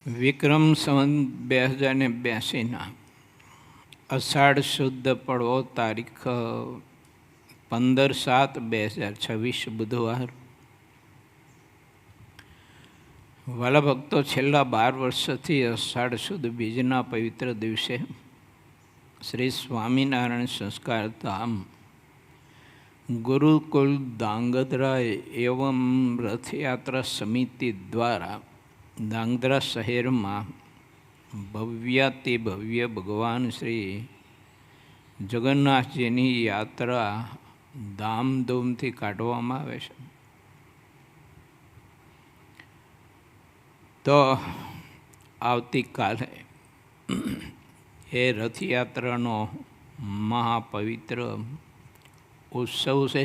વિક્રમ સંવત 2082 અષાઢ શુદ્ધ પડવો તારીખ 15/7/2026 બુધવાર. વાલા ભક્તો, છેલ્લા 12 વર્ષથી અષાઢ શુદ્ધ બીજના પવિત્ર દિવસે શ્રી સ્વામિનારાયણ સંસ્કાર ધામ ગુરુકુલ ધાંગધ્રા એવં રથયાત્રા સમિતિ દ્વારા ધાંગધ્રા શહેરમાં ભવ્યાતિ ભવ્ય ભગવાન શ્રી જગન્નાથજીની યાત્રા ધામધૂમથી કાઢવામાં આવે છે. તો આવતીકાલે એ રથયાત્રાનો મહાપવિત્ર ઉત્સવ છે.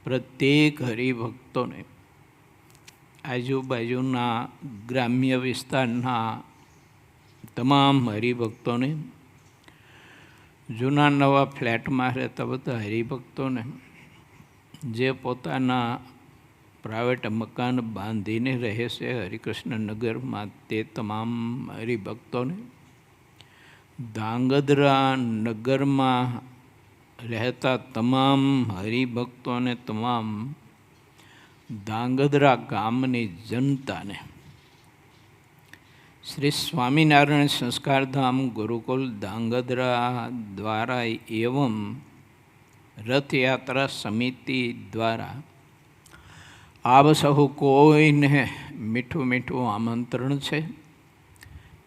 પ્રત્યેક હરિભક્તોને, આજુબાજુના ગ્રામ્ય વિસ્તારના તમામ હરિભક્તોને, જૂના નવા ફ્લેટમાં રહેતા બધા હરિભક્તોને, જે પોતાના પ્રાઇવેટ મકાન બાંધીને રહે છે હરિકૃષ્ણનગરમાં, તે તમામ હરિભક્તોને, ધાંગધ્રા નગરમાં રહેતા તમામ હરિભક્તોને, તમામ ધાંગધ્રા ગામની જનતાને શ્રી સ્વામિનારાયણ સંસ્કારધામ ગુરુકુલ ધાંગધ્રા દ્વારા એવં રથયાત્રા સમિતિ દ્વારા આપ સહુ કોઈને મીઠું મીઠું આમંત્રણ છે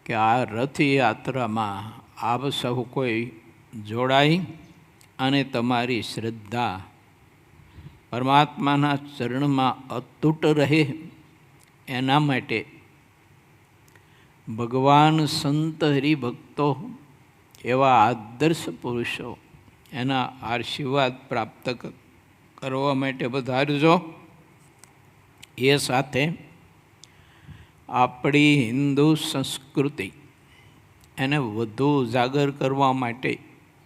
કે આ રથયાત્રામાં આપ સહુ કોઈ જોડાઈ અને તમારી શ્રદ્ધા પરમાત્માના ચરણમાં અતૂટ રહે, એના માટે ભગવાન સંત હરિભક્તો એવા આદર્શ પુરુષો એના આશીર્વાદ પ્રાપ્ત કરવા માટે વધારજો. એ સાથે આપણી હિન્દુ સંસ્કૃતિ એને વધુ ઉજાગર કરવા માટે,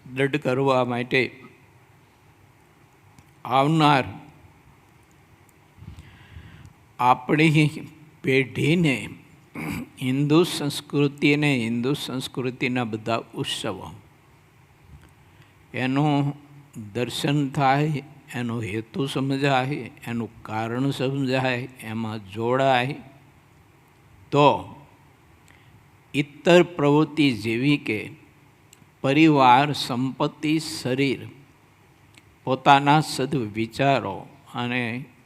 દૃઢ કરવા માટે આવનાર આપણી પેઢીને હિન્દુ સંસ્કૃતિને, હિન્દુ સંસ્કૃતિના બધા ઉત્સવો એનું દર્શન થાય, એનો હેતુ સમજાય, એનું કારણ સમજાય, એમાં જોડાય, તો ઇતર પ્રવૃત્તિ જેવી કે પરિવાર, સંપત્તિ, શરીર, પોતાના સદવિચારો અને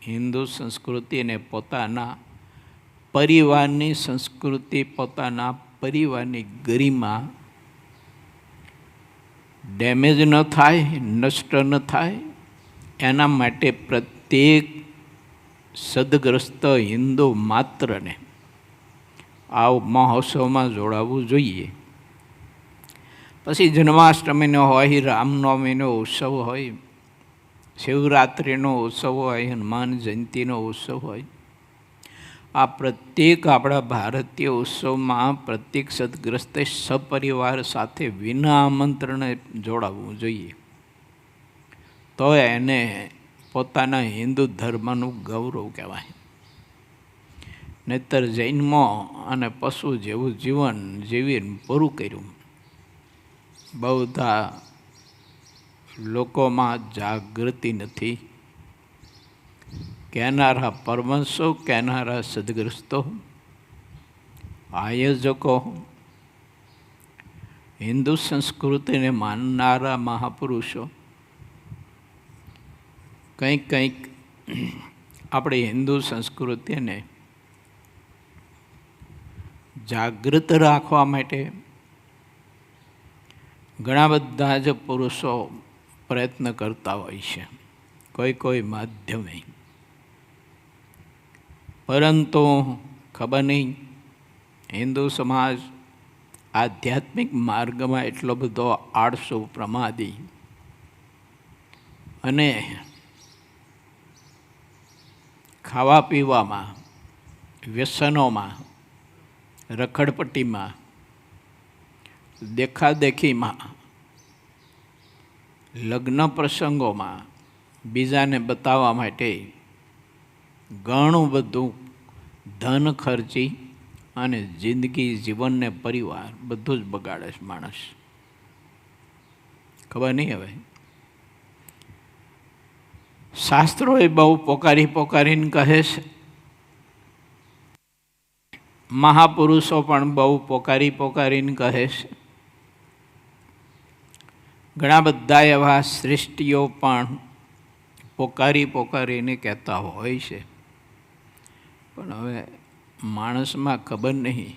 હિન્દુ સંસ્કૃતિને પોતાના પરિવારની સંસ્કૃતિ, પોતાના પરિવારની ગરિમા ડેમેજ ન થાય, નષ્ટ ન થાય, એના માટે પ્રત્યેક સદગ્રસ્ત હિન્દુ માત્રને આ મહોત્સવમાં જોડાવવું જોઈએ. પછી જન્માષ્ટમીનો હોય, રામનવમીનો ઉત્સવ હોય, શિવરાત્રિનો ઉત્સવ હોય, હનુમાન જયંતિનો ઉત્સવ હોય, આ પ્રત્યેક આપણા ભારતીય ઉત્સવમાં પ્રત્યેક સદગ્રસ્તે સપરિવાર સાથે વિના આમંત્રણે જોડાવવું જોઈએ. તો એને પોતાના હિન્દુ ધર્મનું ગૌરવ કહેવાય. નહીતર જૈનમાં અને પશુ જેવું જીવન જીવીને પૂરું કર્યું. બધા લોકોમાં જાગૃતિ નથી. કહેનારા પરમહંસો, કહેનારા સદગ્રસ્તો, આયોજકો, હિન્દુ સંસ્કૃતિને માનનારા મહાપુરુષો કંઈક કંઈક આપણી હિન્દુ સંસ્કૃતિને જાગૃત રાખવા માટે ઘણા બધા જ પુરુષો પ્રયત્ન કરતા હોય છે, કોઈ માધ્યમે. પરંતુ ખબર નહીં, હિન્દુ સમાજ આધ્યાત્મિક માર્ગમાં એટલો બધો આળસુ, પ્રમાદી અને ખાવા પીવામાં, વ્યસનોમાં, રખડપટ્ટીમાં, દેખાદેખીમાં, લગ્ન પ્રસંગોમાં બીજાને બતાવવા માટે ઘણું બધું ધન ખર્ચી અને જિંદગી, જીવનને, પરિવાર બધું જ બગાડે છે માણસ. ખબર નહીં હવે. શાસ્ત્રોએ બહુ પોકારીને કહે છે, મહાપુરુષો પણ બહુ પોકારીને કહે છે, ઘણા બધા એવા સૃષ્ટિઓ પણ પોકારીને કહેતા હોય છે. પણ હવે માણસમાં ખબર નહીં,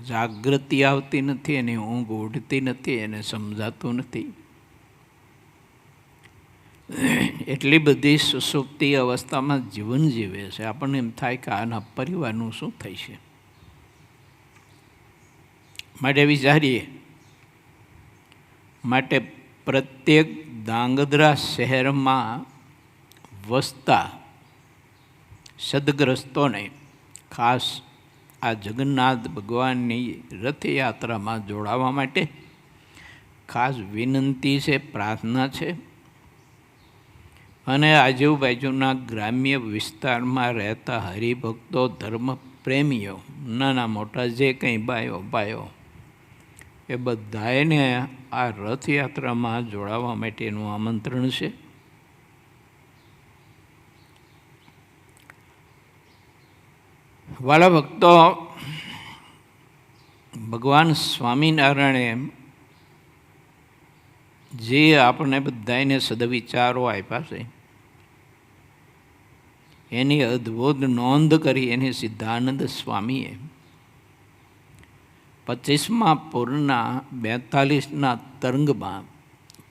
જાગૃતિ આવતી નથી, એની ઊંઘ ઉડતી નથી, એને સમજાતું નથી. એટલી બધી સુસુપ્તિ અવસ્થામાં જીવન જીવે છે, આપણને એમ થાય કે આના પરિવારનું શું થઈ છે. માટે વિચારીએ, માટે પ્રત્યેક ધાંગધ્રા શહેરમાં વસતા સદગ્રસ્તોને ખાસ આ જગન્નાથ ભગવાનની રથયાત્રામાં જોડાવા માટે ખાસ વિનંતી છે, પ્રાર્થના છે. અને આજુબાજુના ગ્રામ્ય વિસ્તારમાં રહેતા હરિભક્તો, ધર્મ પ્રેમીઓ, નાના મોટા જે કંઈ ભાઈઓ એ બધાને આ રથયાત્રામાં જોડાવા માટેનું આમંત્રણ છે. વાલા ભક્તો, ભગવાન સ્વામિનારાયણે જે આપણે બધાને સદવિચારો આપ્યા છે એની અદ્ભુત નોંધ કરી એની સિદ્ધાનંદ સ્વામીએ 25મા પૂરના 42ના તરંગમાં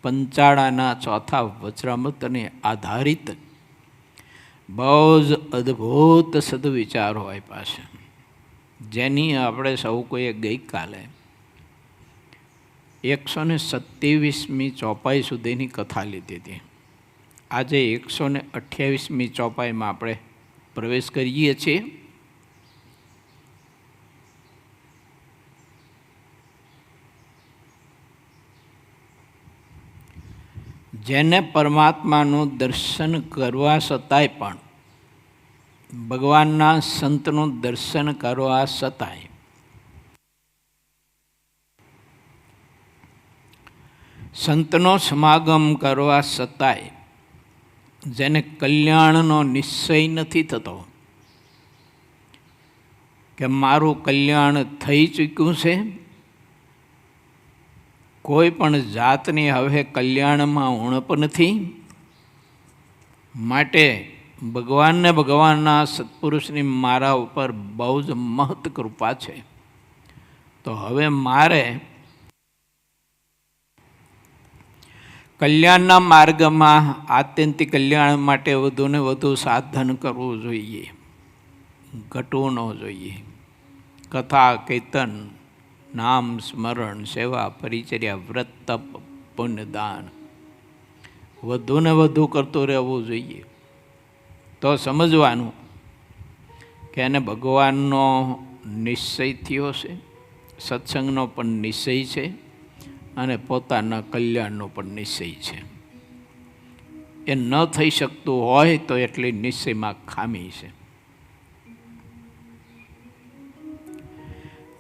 પંચાળાના ચોથા વચરામૃતને આધારિત બહુ જ અદ્ભુત સદવિચારો આપ્યા છે, જેની આપણે સૌ કોઈએ ગઈકાલે 127મી ચોપાઈ સુધીની કથા લીધી હતી. આજે 128મી ચોપાઈમાં આપણે પ્રવેશ કરીએ છીએ. જેને પરમાત્માનું દર્શન કરવા છતાંય પણ, ભગવાનના સંતનું દર્શન કરવા છતાંય સંતનો સમાગમ કરવા છતાંય જેને કલ્યાણનો નિશ્ચય નથી થતો કે મારું કલ્યાણ થઈ ચૂક્યું છે, કોઈ પણ જાતની હવે કલ્યાણમાં ઉણપ નથી, માટે ભગવાનને, ભગવાનના સત્પુરુષની મારા ઉપર બહુ જ મહત કૃપા છે, તો હવે મારે કલ્યાણના માર્ગમાં આત્યંતિક કલ્યાણ માટે વધુને વધુ સાધન કરવું જોઈએ, ઘટવું ન જોઈએ. કથા, કીર્તન, નામ સ્મરણ, સેવા, પરિચર્યા, વ્રત, તપ, પુણ્યદાન વધુને વધુ કરતું રહેવું જોઈએ. તો સમજવાનું કે એને ભગવાનનો નિશ્ચય થયો છે, સત્સંગનો પણ નિશ્ચય છે અને પોતાના કલ્યાણનો પણ નિશ્ચય છે. એ ન થઈ શકતું હોય તો એટલી નિશ્ચયમાં ખામી છે.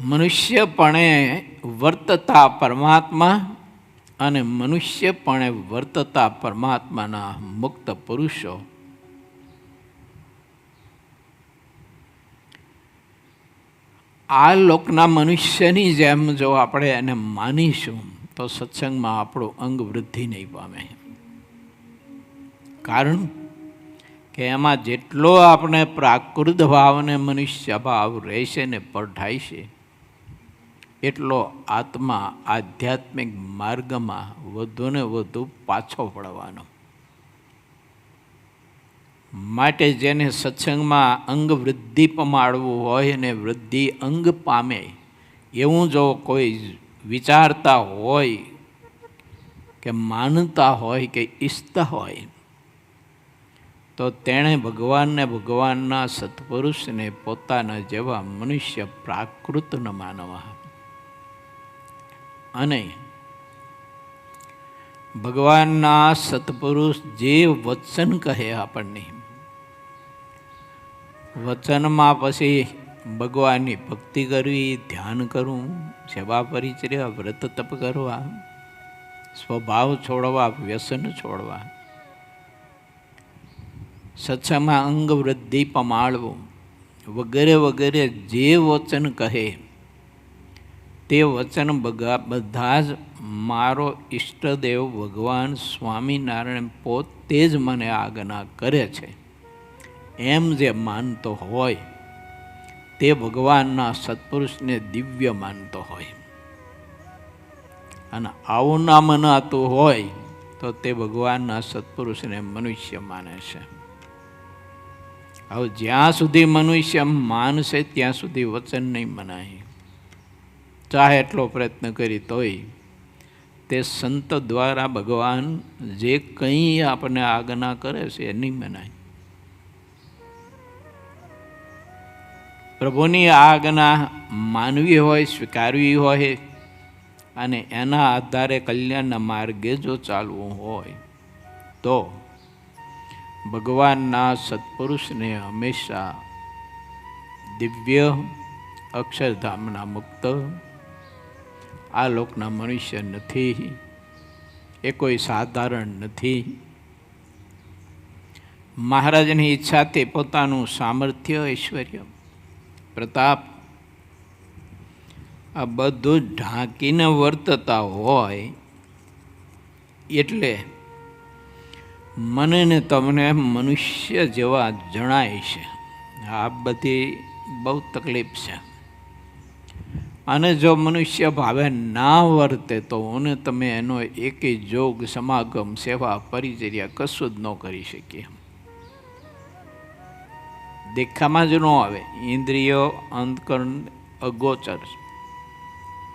મનુષ્યપણે વર્તતા પરમાત્મા અને મનુષ્યપણે વર્તતા પરમાત્માના મુક્ત પુરુષો આ લોકના મનુષ્યની જેમ જો આપણે એને માનીશું તો સત્સંગમાં આપણું અંગ વૃદ્ધિ નહીં પામે. કારણ કે એમાં જેટલો આપણે પ્રાકૃત ભાવ અને મનુષ્ય ભાવ રહેશે ને પરઠાય છે, એટલો આત્મા આધ્યાત્મિક માર્ગમાં વધુને વધુ પાછો પડવાનો. માટે જેને સત્સંગમાં અંગ વૃદ્ધિ પમાડવું હોય ને વૃદ્ધિ અંગ પામે એવું જો કોઈ વિચારતા હોય કે માનતા હોય કે ઈચ્છતા હોય તો તેણે ભગવાનને, ભગવાનના સત્પુરુષને પોતાના જેવા મનુષ્ય પ્રાકૃત ન માનવા અને ભગવાનના સત્પુરુષ જે વચન કહે આપણને, વચનમાં પછી ભગવાનની ભક્તિ કરવી, ધ્યાન કરવું, સેવા પરિચર્યા, વ્રત તપ કરવા, સ્વભાવ છોડવા, વ્યસન છોડવા, સત્સંગમાં અંગ વૃદ્ધિ પમાળવું વગેરે વગેરે જે વચન કહે તે વચન બધા જ મારો ઈષ્ટદેવ ભગવાન સ્વામિનારાયણ પોતે જ મને આજ્ઞા કરે છે એમ જે માનતો હોય તે ભગવાનના સત્પુરુષને દિવ્ય માનતો હોય, અને આવું ના મનાતું હોય તો તે ભગવાનના સત્પુરુષને મનુષ્ય માને છે. હવે જ્યાં સુધી મનુષ્ય માનશે ત્યાં સુધી વચન નહીં મનાય, ચાહે એટલો પ્રયત્ન કરી તોય તે સંત દ્વારા ભગવાન જે કંઈ આપણને આજ્ઞા કરે છે એ નહીં મનાય. પ્રભુની આજ્ઞા માનવી હોય, સ્વીકારવી હોય અને એના આધારે કલ્યાણના માર્ગે જો ચાલવું હોય તો ભગવાનના સત્પુરુષને હંમેશા દિવ્ય અક્ષરધામના મુક્ત આ લોકના મનુષ્ય નથી, એ કોઈ સાધારણ નથી. મહારાજની ઈચ્છાથી પોતાનું સામર્થ્ય, ઐશ્વર્ય, પ્રતાપ આ બધું ઢાંકીને વર્તતા હોય એટલે મને ને તમને મનુષ્ય જેવા જણાય છે. આ બધી બહુ તકલીફ છે, અને જો મનુષ્ય ભાવે ના વર્તે તો હું તમે એનો એકેય જોગ, સમાગમ, સેવા, પરિચર્યા કશું જ ન કરી શકીએ. દેખામાં જ ન આવે. ઇન્દ્રિયો, અંતકરણ અગોચર,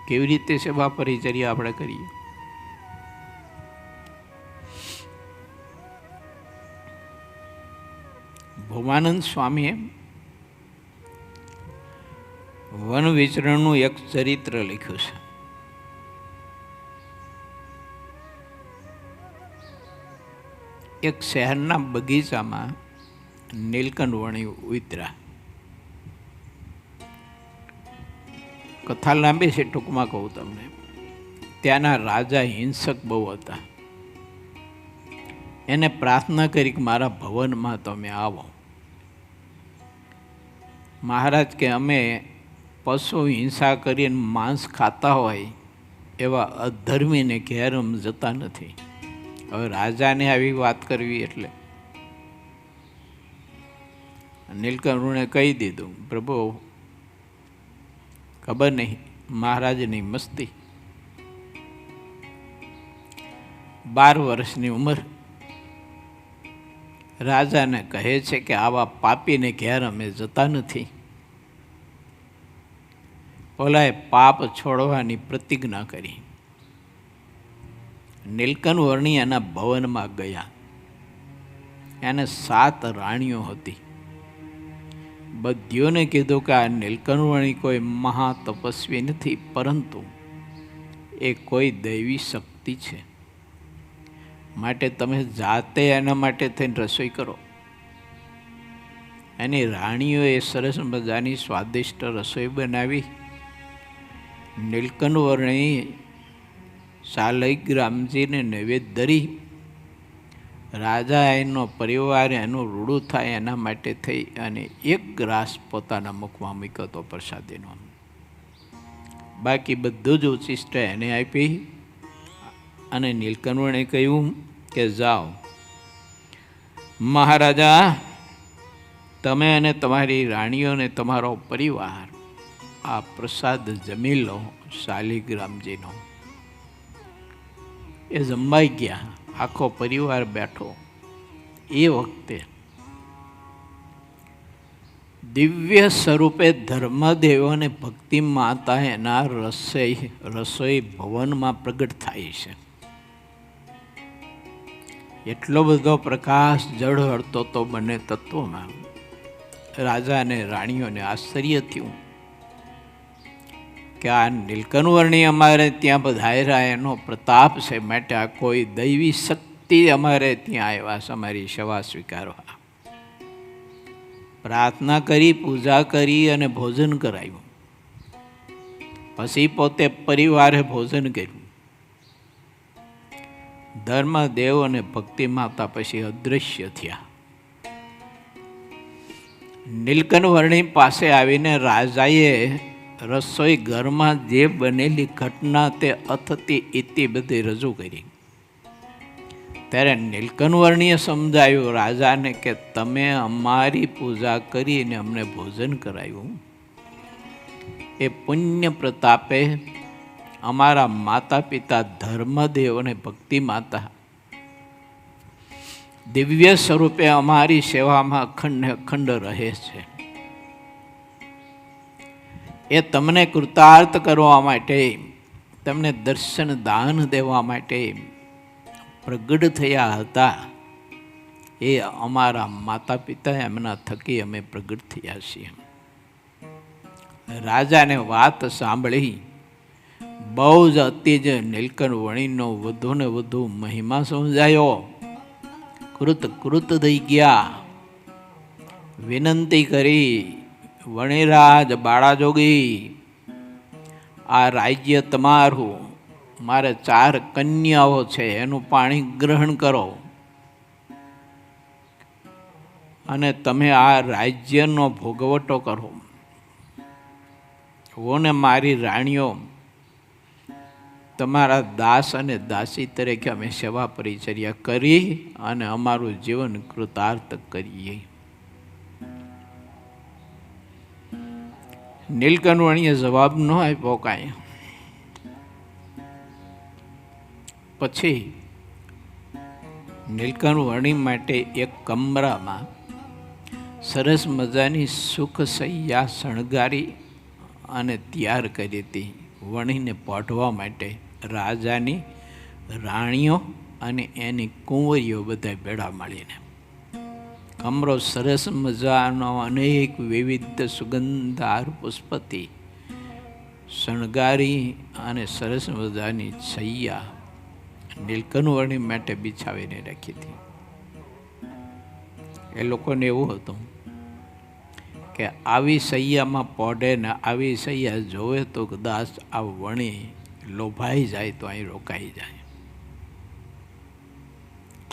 કેવી રીતે સેવા પરિચર્યા આપણે કરીએ? ભોમાનંદ સ્વામીએ વન વિચરણનું એક ચરિત્ર લખ્યું છે. એક શહેરના બગીચામાં નીલકંઠ વણી ઉતર્યા. કથા લાંબી છે, ટૂંકમાં કહું તમને. ત્યાંના રાજા હિંસક બહુ હતા. એને પ્રાર્થના કરી કે મારા ભવનમાં તમે આવો. મહારાજ કે અમે પશુ હિંસા કરીને માંસ ખાતા હોય એવા અધર્મીને ઘેર જતા નથી. હવે રાજાને આવી વાત કરવી એટલે નીલકંઠે કહી દીધું, પ્રભુ ખબર નહીં મહારાજની મસ્તી. 12 વર્ષની ઉંમર. રાજાને કહે છે કે આવા પાપીને ઘેર અમે જતા નથી. ઓલાએ પાપ છોડવાની પ્રતિજ્ઞા કરી. નીલકંઠ વર્ણી એના ભવનમાં ગયા. એને 7 રાણીઓ હતી. બધીઓને કીધું કે આ નીલકંઠ વર્ણી કોઈ મહા તપસ્વી નથી, પરંતુ એ કોઈ દૈવી શક્તિ છે, માટે તમે જાતે એના માટે થઈને રસોઈ કરો. એની રાણીઓએ સરસ મજાની સ્વાદિષ્ટ રસોઈ બનાવી. નીલકંઠ વર્ણી શાલિગ્રામજીને નૈવેદ્ય ધરી. રાજા એનો પરિવાર એનું રૂડું થાય એના માટે થઈ અને એક ગ્રાસ પોતાના મુખમાં મૂક્યો હતો પ્રસાદીનો. બાકી બધું જ ઉચિષ્ટ એને આપી અને નીલકંઠ વર્ણીએ કહ્યું કે જાઓ મહારાજા, તમે અને તમારી રાણીઓને તમારો પરિવાર આ પ્રસાદ જમી લો શાલિગ્રામજીનો. એ જમાઈ ગયા. આખો પરિવાર બેઠો. એ વખતે દિવ્ય સ્વરૂપે ધર્મદેવ અને ભક્તિ માતા એના રસોઈ ભવનમાં પ્રગટ થાય છે. એટલો બધો પ્રકાશ ઝળહળતો તો બંને તત્વોમાં. રાજા અને રાણીઓને આશ્ચર્ય થયું કે આ નીલકંઠ વર્ણી અમારે ત્યાં પધાર્યા, એનો પ્રતાપ છે, માટે આ કોઈ દૈવી શક્તિ અમારે ત્યાં આવ્યા છે અમારી સેવા સ્વીકારવા. પ્રાર્થના કરી, પૂજા કરી અને ભોજન કરાવ્યું. પછી પોતે પરિવારે ભોજન કર્યું. ધર્મદેવ અને ભક્તિ માતા પછી અદૃશ્ય થયા. નીલકંઠવર્ણી પાસે આવીને રાજાએ રસોઈ ઘરમાં જે બનેલી ઘટના તે અથતી ઇતિ બધી રજૂ કરી. ત્યારે નીલકંઠવર્ણીએ સમજાયું રાજાને કે તમે અમારી પૂજા કરીને અમને ભોજન કરાવ્યું, એ પુણ્ય પ્રતાપે અમારા માતા પિતા ધર્મદેવ અને ભક્તિ માતા દિવ્ય સ્વરૂપે અમારી સેવામાં અખંડ અખંડ રહે છે. એ તમને કૃતાર્થ કરવા માટે, તમને દર્શન દાન દેવા માટે પ્રગટ થયા હતા. એ અમારા માતા પિતા, એમના થકી અમે પ્રગટ થયા છીએ. રાજાને વાત સાંભળી બહુ જ અતિ જ નીલકંઠવર્ણીનો વધુ ને વધુ મહિમા સમજાયો. કૃત થઈ ગયા. વિનંતી કરી, વણિરાજ બાળાજોગી, આ રાજ્ય તમારું, મારે 4 કન્યાઓ છે, એનું પાણી ગ્રહણ કરો અને તમે આ રાજ્યનો ભોગવટો કરો. હું ને મારી રાણીઓ તમારા દાસ અને દાસી તરીકે અમે સેવા પરિચર્યા કરી અને અમારું જીવન કૃતાર્થ કરીએ. નીલકંઠવર્ણીએ જવાબ ન આપ્યો કાંઈ. પછી નીલકંઠવર્ણી માટે એક કમરામાં સરસ મજાની સુખ શૈયા શણગારી અને તૈયાર કરી હતી. વણીને પોઢવા માટે રાજાની રાણીઓ અને એની કુંવરીઓ બધા ભેળા મળીને કમરો સરસ મજાનો અનેક વિવિધ સુગંધદાર પુષ્પથી શણગારી અને સરસ મજાની શૈયા નીલકંઠવર્ણી માટે બિછાવીને રાખી હતી. એ લોકોને એવું હતું કે આવી સૈયામાં પોઢે ને આવી સૈયા જોવે તો કદાચ આ વણી લોભાઈ જાય તો અહીં રોકાઈ જાય.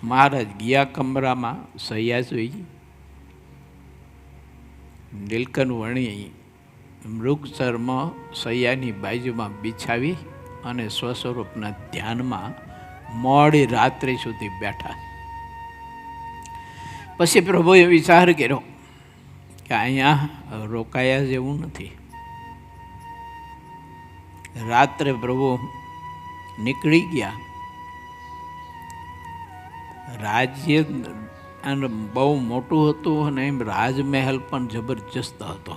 મહારાજ ગયા કમરામાં સૈયા જોઈ. નીલકંઠવર્ણી મૃગચર્મ સૈયાની બાજુમાં બિછાવી અને સ્વસ્વરૂપના ધ્યાનમાં મોડી રાત્રિ સુધી બેઠા. પછી પ્રભુએ વિચાર કર્યો કે અહીંયા રોકાયા જેવું નથી. રાત્રે પ્રભુ નીકળી ગયા. રાજ્ય બહુ મોટું હતું અને એમ રાજમહેલ પણ જબરજસ્ત હતો.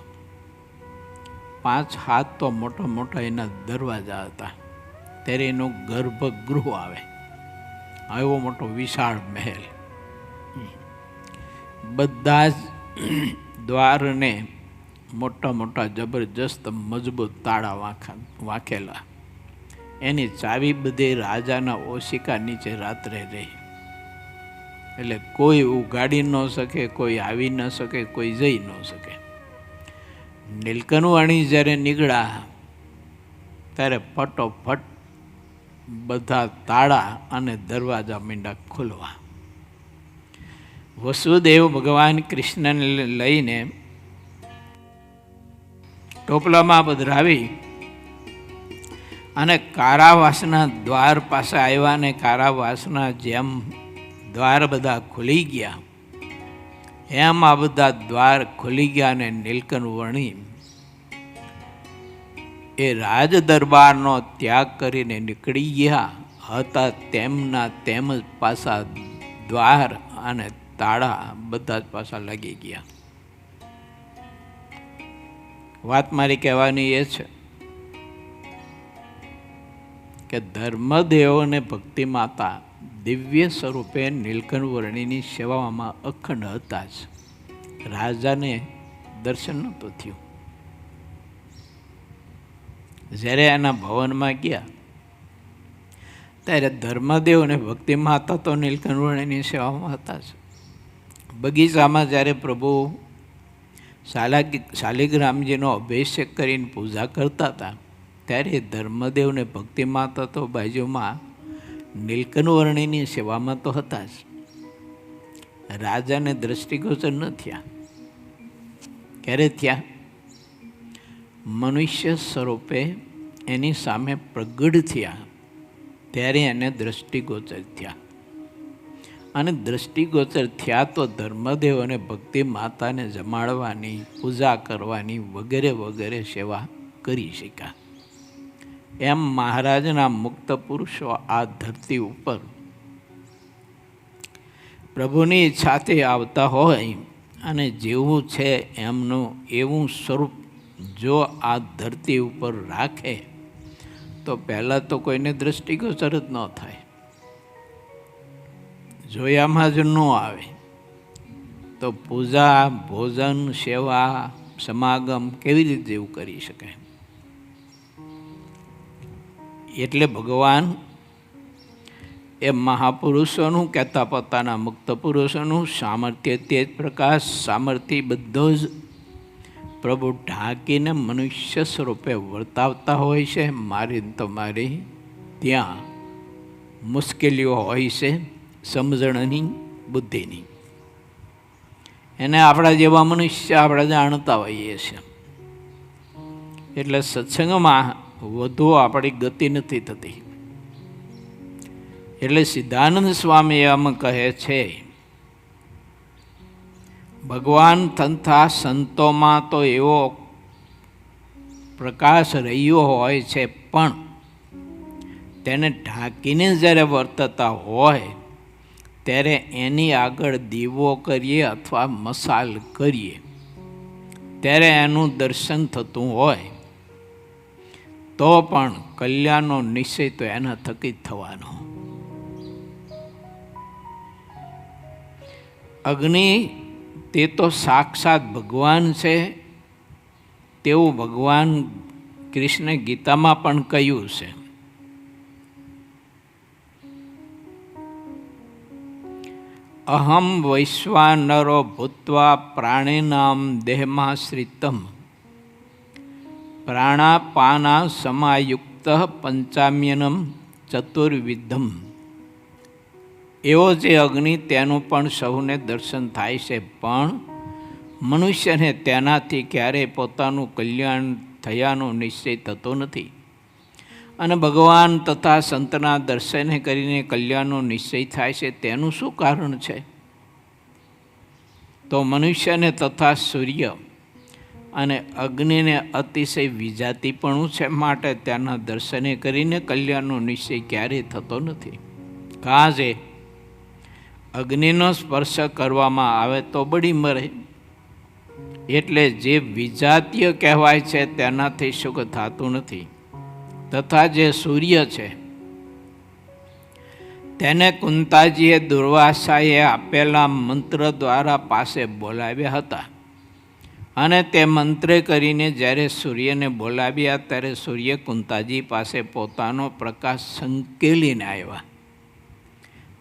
5 હાથ તો મોટા મોટા એના દરવાજા હતા. ત્યારે એનો ગર્ભગૃહ આવે, એવો મોટો વિશાળ મહેલ. બધા જ દ્વારને મોટા મોટા જબરજસ્ત મજબૂત તાળા વાંખેલા. એની ચાવી બધી રાજાના ઓશિકા નીચે રાત્રે રહી. એટલે કોઈ ઉગાડી ન શકે, કોઈ આવી ન શકે, કોઈ જઈ ન શકે. નીલકંઠવર્ણી જ્યારે નીકળ્યા ત્યારે ફટોફટ બધા તાળા અને દરવાજા માંડ્યા ખુલવા. વસુદેવ ભગવાન કૃષ્ણને લઈને ટોપલામાં પધરાવી અને કારાવાસના દ્વાર પાસે આવ્યા ને કારાવાસના જેમ દ્વાર બધા ખુલી ગયા એમ આ બધા દ્વાર ખુલી ગયા અને નીલકંઠવર્ણી એ રાજ દરબારનો ત્યાગ કરીને નીકળી ગયા હતા. તેમના તેમજ પાછા દ્વાર અને તાળા બધા જ પાછા લાગી ગયા. વાત મારી કહેવાની એ છે કે ધર્મદેવ અને ભક્તિ માતા દિવ્ય સ્વરૂપે નીલકંઠવર્ણીની સેવામાં અખંડ હતા જ. રાજાને દર્શન નહોતું થયું. જ્યારે એના ભવનમાં ગયા ત્યારે ધર્મદેવ અને ભક્તિ માતા તો નીલકંઠવર્ણીની સેવામાં હતા જ. બગીચામાં જ્યારે પ્રભુ શાલિગ્રામજીનો અભિષેક કરીને પૂજા કરતા હતા ત્યારે ધર્મદેવને ભક્તિ માતા તો બાજુમાં નીલકંઠવર્ણીની સેવામાં તો હતા જ. રાજાને દ્રષ્ટિગોચર ન થયા. ક્યારે થયા? મનુષ્ય સ્વરૂપે એની સામે પ્રગટ થયા ત્યારે એને દ્રષ્ટિગોચર થયા. અને દ્રષ્ટિગોચર થયા તો ધર્મદેવ અને ભક્તિ માતાને જમાડવાની, પૂજા કરવાની વગેરે વગેરે સેવા કરી શક્યા. એમ મહારાજના મુક્ત પુરુષો આ ધરતી ઉપર પ્રભુની ઈચ્છાથી આવતા હોય અને જેવું છે એમનું એવું સ્વરૂપ જો આ ધરતી ઉપર રાખે તો પહેલાં તો કોઈને દ્રષ્ટિગોચર જ ન થાય, જોયામાં જ ન આવે. તો પૂજા, ભોજન, સેવા, સમાગમ કેવી રીતે જેવું કરી શકાય? એટલે ભગવાન એ મહાપુરુષોનું કહેતા પોતાના મુક્ત પુરુષોનું સામર્થ્ય, તેજ પ્રકાશ, સામર્થ્ય બધો જ પ્રભુ ઢાંકીને મનુષ્ય સ્વરૂપે વર્તાવતા હોય છે. મારી તમારી ત્યાં મુશ્કેલીઓ હોય છે સમજણની, બુદ્ધિની. એને આપણા જેવા મનુષ્ય આપણે જાણતા હોઈએ છીએ. એટલે સત્સંગમાં વધુ આપણી ગતિ નથી થતી. એટલે સિદ્ધાનંદ સ્વામી એમ કહે છે, ભગવાન તથા સંતોમાં તો એવો પ્રકાશ રહ્યો હોય છે, પણ તેને ઢાંકીને જ્યારે વર્તતા હોય ત્યારે એની આગળ દીવો કરીએ અથવા મસાલ કરીએ ત્યારે એનું દર્શન થતું હોય તો પણ કલ્યાણનો નિશ્ચય તો એના થકી જ થવાનો. અગ્નિ તે તો સાક્ષાત ભગવાન છે તેવું ભગવાન કૃષ્ણ ગીતામાં પણ કહ્યું છે. અહમ વૈશ્વાનરો ભૂત્વા પ્રાણીનામ દેહમાશ્રિતમ પ્રાણાપાના સમાયુક્ત પંચામ્યનમ ચતુર્વિધમ. એવો જે અગ્નિ તેનું પણ સૌને દર્શન થાય છે, પણ મનુષ્યને તેનાથી ક્યારેય પોતાનું કલ્યાણ થયાનો નિશ્ચય થતો નથી. અને ભગવાન તથા સંતના દર્શને કરીને કલ્યાણનો નિશ્ચય થાય છે, તેનું શું કારણ છે? તો મનુષ્યને તથા સૂર્ય અને અગ્નિને અતિશય વિજાતીપણું છે, માટે તેના દર્શને કરીને કલ્યાણનો નિશ્ચય ક્યારેય થતો નથી. કાં જે અગ્નિનો સ્પર્શ કરવામાં આવે તો બળી મરે. એટલે જે વિજાતીય કહેવાય છે તેનાથી સુખ થતું નથી. તથા જે સૂર્ય છે તેને કુંતાજીએ દુર્વાસાએ આપેલા મંત્ર દ્વારા પાસે બોલાવ્યા હતા. અને તે મંત્રે કરીને જ્યારે સૂર્યને બોલાવ્યા ત્યારે સૂર્ય કુંતાજી પાસે પોતાનો પ્રકાશ સંકેલીને આવ્યા.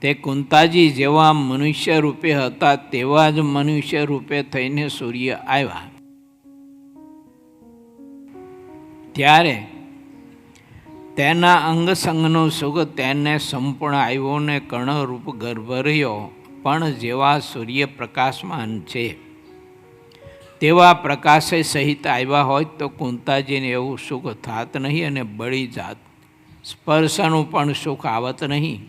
તે કુંતાજી જેવા મનુષ્ય રૂપે હતા તેવા જ મનુષ્ય રૂપે થઈને સૂર્ય આવ્યા. ત્યારે તેના અંગસંગનું સુખ તેને સંપૂર્ણ આવ્યું ને કર્ણરૂપ ગર્ભ રહ્યો. પણ જેવા સૂર્ય પ્રકાશમાન છે તેવા પ્રકાશે સહિત આવ્યા હોય તો કુંતાજીને એવું સુખ થાત નહીં અને બળી જાત. સ્પર્શનું પણ સુખ આવત નહીં.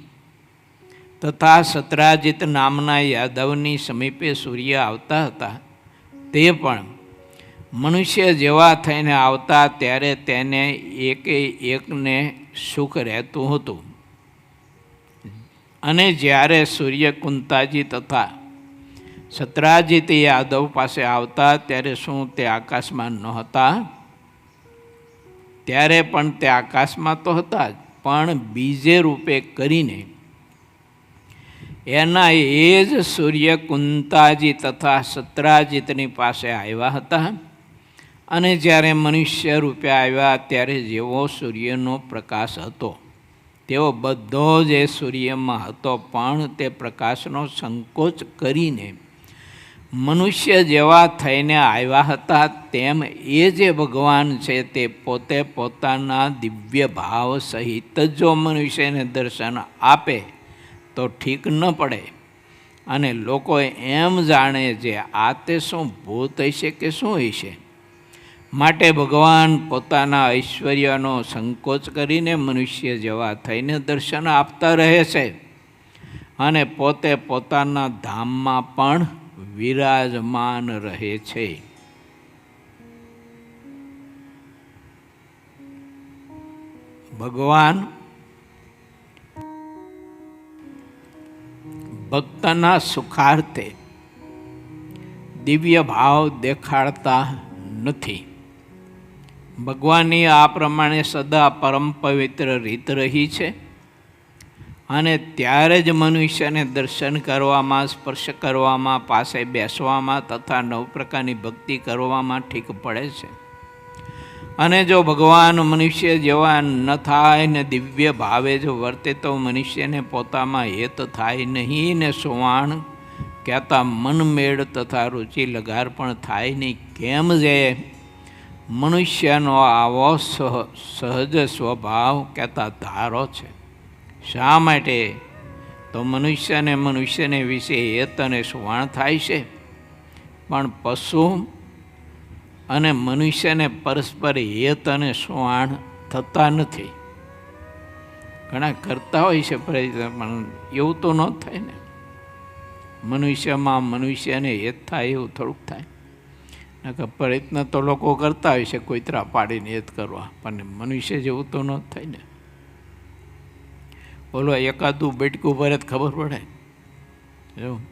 તથા સત્રાજીત નામના યાદવની સમીપે સૂર્ય આવતા હતા તે પણ મનુષ્ય જેવા થઈને આવતા ત્યારે તેને એકે એકને સુખ રહેતું હતું. અને જ્યારે સૂર્ય કુંતાજી તથા સત્રાજીત યાદવ પાસે આવતા ત્યારે શું તે આકાશમાં નહોતા? ત્યારે પણ તે આકાશમાં તો હતા જ, પણ બીજે રૂપે કરીને એના એ જ સૂર્ય કુંતાજી તથા સત્રાજીતની પાસે આવ્યા હતા. અને જ્યારે મનુષ્ય રૂપે આવ્યા ત્યારે જેવો સૂર્યનો પ્રકાશ હતો તેવો બધો જ એ સૂર્યમાં હતો, પણ તે પ્રકાશનો સંકોચ કરીને મનુષ્ય જેવા થઈને આવ્યા હતા તેમ એ જે ભગવાન છે તે પોતે પોતાના દિવ્ય ભાવ સહિત જો મનુષ્યને દર્શન આપે તો ઠીક ન પડે. અને લોકો એમ જાણે છે આ તે શું ભૂત હશે કે શું હશે. માટે ભગવાન પોતાના ઐશ્વર્યનો સંકોચ કરીને મનુષ્ય જેવા થઈને દર્શન આપતા રહે છે અને પોતે પોતાના ધામમાં પણ વિરાજમાન રહે છે. ભગવાન ભક્તના સુખાર્થે દિવ્ય ભાવ દેખાડતા નથી. ભગવાનની આ પ્રમાણે સદા પરમ પવિત્ર રીત રહી છે અને ત્યારે જ મનુષ્યને દર્શન કરવામાં, સ્પર્શ કરવામાં, પાસે બેસવામાં તથા 9 પ્રકારની ભક્તિ કરવામાં ઠીક પડે છે. અને જો ભગવાન મનુષ્ય જેવા ન થાય ને દિવ્ય ભાવે જો વર્તે તો મનુષ્યને પોતામાં હેત થાય નહીં ને સુવાણ કહેતા મનમેળ તથા રુચિ લગાર પણ થાય નહીં. કેમ જે મનુષ્યનો આવો સહજ સ્વભાવ કહેતા ધારો છે. શા માટે? તો મનુષ્યને વિશે હેત અને સુવાણ થાય છે, પણ પશુ અને મનુષ્યને પરસ્પર હેત અને સુવાણ થતા નથી. ઘણા કરતા હોય છે પણ એવું તો ન થાય ને. મનુષ્યને હેત થાય એવું થોડુંક થાય. પ્રયત્ન તો લોકો કરતા હોય છે કોઈતરા પાડીને હેત કરવા, પણ મનુષ્ય જેવું તો ન થાય ને. બોલો એકાદું બેટકું ભરે તો ખબર પડે. એવું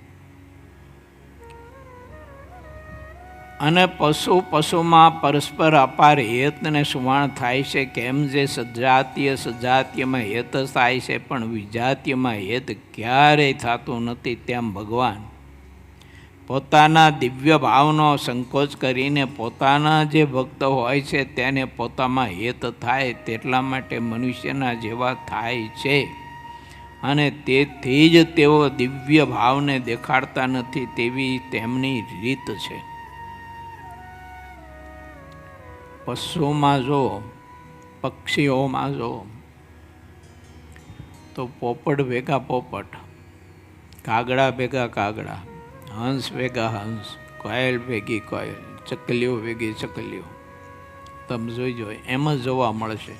અને પશુમાં પરસ્પર અપાર હેત ને સુવાણ થાય છે. કેમ જે સજાતીયમાં હેત થાય છે પણ વિજાતીયમાં હેત ક્યારેય થતું નથી. તેમ ભગવાન પોતાના દિવ્ય ભાવનો સંકોચ કરીને પોતાના જે ભક્ત હોય છે તેને પોતામાં હેત થાય તેટલા માટે મનુષ્યના જેવા થાય છે અને તેથી જ તેઓ દિવ્ય ભાવને દેખાડતા નથી. તેવી તેમની રીત છે. પશુમાં જો, પક્ષીઓમાં જો તો પોપટ ભેગા પોપટ, કાગડા ભેગા કાગડા, હંસ ભેગા હંસ, કોયલ ભેગી કોયલ, ચકલીઓ ભેગી ચકલીઓ. તમે જોઈજો એમ જ જોવા મળશે.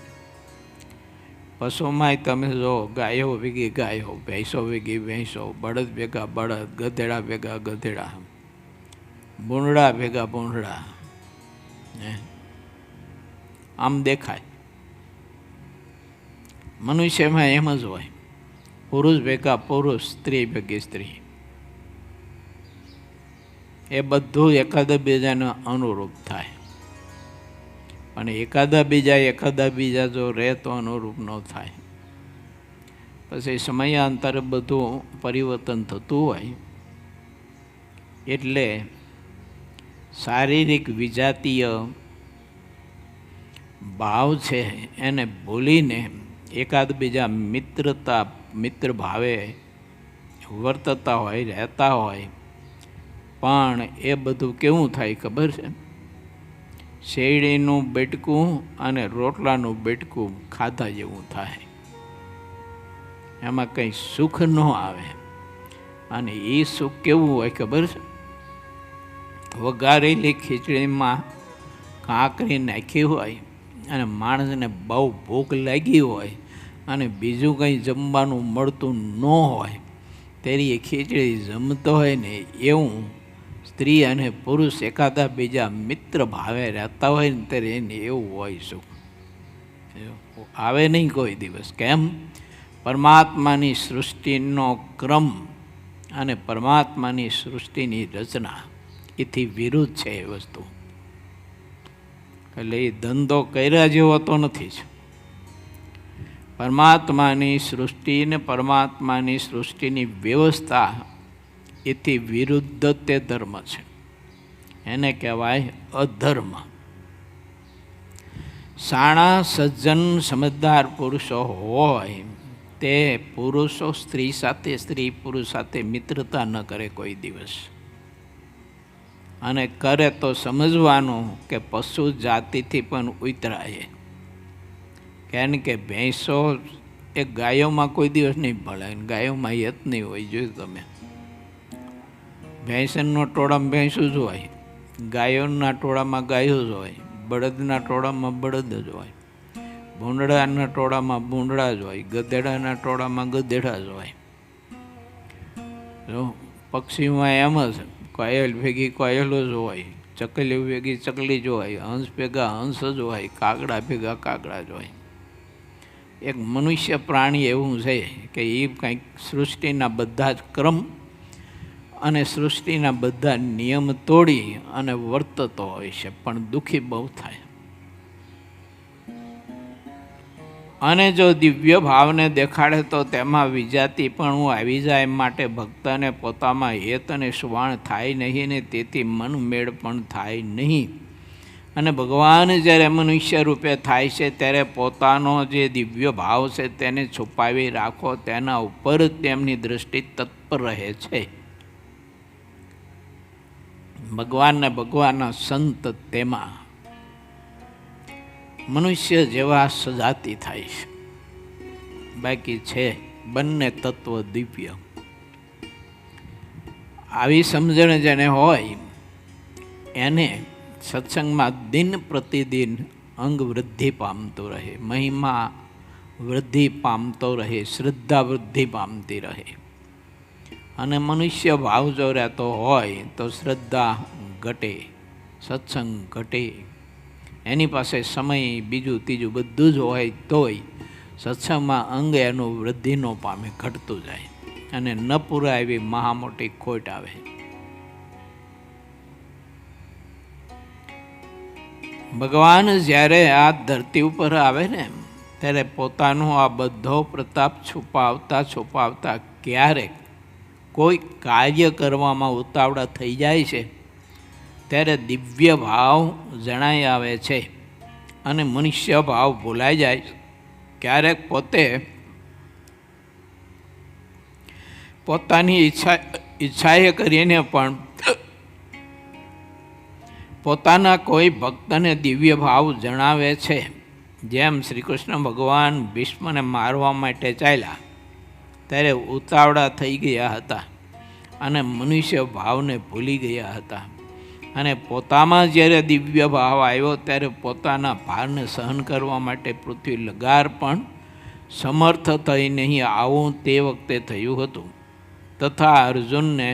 પશુમાંય તમે જો ગાયો ભેગી ગાયો, ભેંસો ભેગી ભેંસો, બળદ ભેગા બળદ, ગધેડા ભેગા ગધેડા, ભૂંડડા ભેગા ભૂંડડા. આમ દેખાય. મનુષ્યમાં એમ જ હોય. પુરુષ ભેગા પુરુષ, સ્ત્રી ભેગી સ્ત્રી. એ બધું એકાદા બીજાને અનુરૂપ થાય, પણ એકાદા બીજા જો રહે તો અનુરૂપ ન થાય. પછી સમયાંતરે બધું પરિવર્તન થતું હોય એટલે શારીરિક વિજાતીય ભાવ છે એને ભૂલીને એકાદ બીજા મિત્ર ભાવે વર્તતા હોય, રહેતા હોય. પણ એ બધું કેવું થાય ખબર છે? શેરડીનું બેટકું અને રોટલાનું બેટકું ખાધા જેવું થાય. એમાં કંઈ સુખ ન આવે. અને એ સુખ કેવું હોય ખબર છે? વઘારેલી ખીચડીમાં કાંકરી નાખી હોય અને માણસને બહુ ભૂખ લાગી હોય અને બીજું કંઈ જમવાનું મળતું ન હોય તેરી એ ખીચડી જમતો હોય ને એવું સ્ત્રી અને પુરુષ એકાદા બીજા મિત્ર ભાવે રહેતા હોય ને ત્યારે એને એવું હોય સુખ. આવે નહીં કોઈ દિવસ. કેમ? પરમાત્માની સૃષ્ટિનો ક્રમ અને પરમાત્માની સૃષ્ટિની રચના એથી વિરુદ્ધ છે એ વસ્તુ. એટલે એ ધંધો કર્યા જેવો તો નથી જ. પરમાત્માની સૃષ્ટિ ને પરમાત્માની સૃષ્ટિની વ્યવસ્થા એથી વિરુદ્ધ તે ધર્મ છે. એને કહેવાય અધર્મ. શાણા સજ્જન સમજદાર પુરુષો હોય તે પુરુષો સ્ત્રી પુરુષ સાથે મિત્રતા ન કરે કોઈ દિવસ. અને કરે તો સમજવાનું કે પશુ જાતિથી પણ ઉતરાય. કારણ કે ભેંસો એ ગાયોમાં કોઈ દિવસ નહીં ભળે, ગાયોમાં યત નહીં હોય. જોયું તમે, ભેંસના ટોળામાં ભેંસું જ હોય, ગાયોના ટોળામાં ગાયો જ હોય, બળદના ટોળામાં બળદ જ હોય, ભૂંડળાના ટોળામાં ભૂંડળા જ હોય, ગધેડાના ટોળામાં ગધેડા જ હોય. જો પક્ષીમાં એમ જ કોયલ ભેગી કોયલો જ હોય, ચકલી ભેગી ચકલી જ હોય, હંસ ભેગા હંસ જ હોય, કાગડા ભેગા કાગડા જ હોય. એક મનુષ્ય પ્રાણી એવું છે કે એ કંઈક સૃષ્ટિના બધા જ ક્રમ અને સૃષ્ટિના બધા નિયમ તોડી અને વર્તતો હોય છે, પણ દુઃખી બહુ થાય. અને જો દિવ્ય ભાવને દેખાડે તો તેમાં વિજાતી પણ આવી જાય, માટે ભક્તને પોતામાં હેત અને સુવાણ થાય નહીં, ને તેથી મન મેળ પણ થાય નહીં. અને ભગવાન જ્યારે મનુષ્ય રૂપે થાય છે ત્યારે પોતાનો જે દિવ્ય ભાવ છે તેને છુપાવી રાખો, તેના ઉપર તેમની દૃષ્ટિ તત્પર રહે છે. ભગવાનને ભગવાનના સંત તેમાં મનુષ્ય જેવા સજાતી થાય છે. બાકી છે બંને તત્વ દિવ્ય. આવી સમજણ જેને હોય એને સત્સંગમાં દિન પ્રતિદિન અંગ વૃદ્ધિ પામતો રહે, મહિમા વૃદ્ધિ પામતો રહે, શ્રદ્ધા વૃદ્ધિ પામતી રહે. અને મનુષ્ય ભાવ જો રહેતો હોય તો શ્રદ્ધા ઘટે, સત્સંગ ઘટે. એની પાસે સમય બીજું ત્રીજું બધું જ હોય તોય સત્સંગમાં અંગ એનું વૃદ્ધિ ન પામે, ઘટતું જાય, અને ન પૂરા એવી મહા મોટી ખોટ આવે. ભગવાન જ્યારે આ ધરતી ઉપર આવે ને ત્યારે પોતાનો આ બધો પ્રતાપ છુપાવતા છુપાવતા ક્યારેક કોઈ કાર્ય કરવામાં ઉતાવળા થઈ જાય છે ત્યારે દિવ્ય ભાવ જણાઈ આવે છે અને મનુષ્ય ભાવ ભૂલાઈ જાય છે. ક્યારેક પોતાની ઈચ્છાએ કરીને પણ પોતાના કોઈ ભક્તને દિવ્ય ભાવ જણાવે છે. જેમ શ્રી કૃષ્ણ ભગવાન ભીષ્મને મારવા માટે ચાલ્યા ત્યારે ઉતાવળા થઈ ગયા હતા અને મનુષ્ય ભાવને ભૂલી ગયા હતા. અને પોતામાં જ્યારે દિવ્ય ભાવ આવ્યો ત્યારે પોતાના ભારને સહન કરવા માટે પૃથ્વી લગાર પણ સમર્થ થઈ નહીં. આવું તે વખતે થયું હતું. તથા અર્જુનને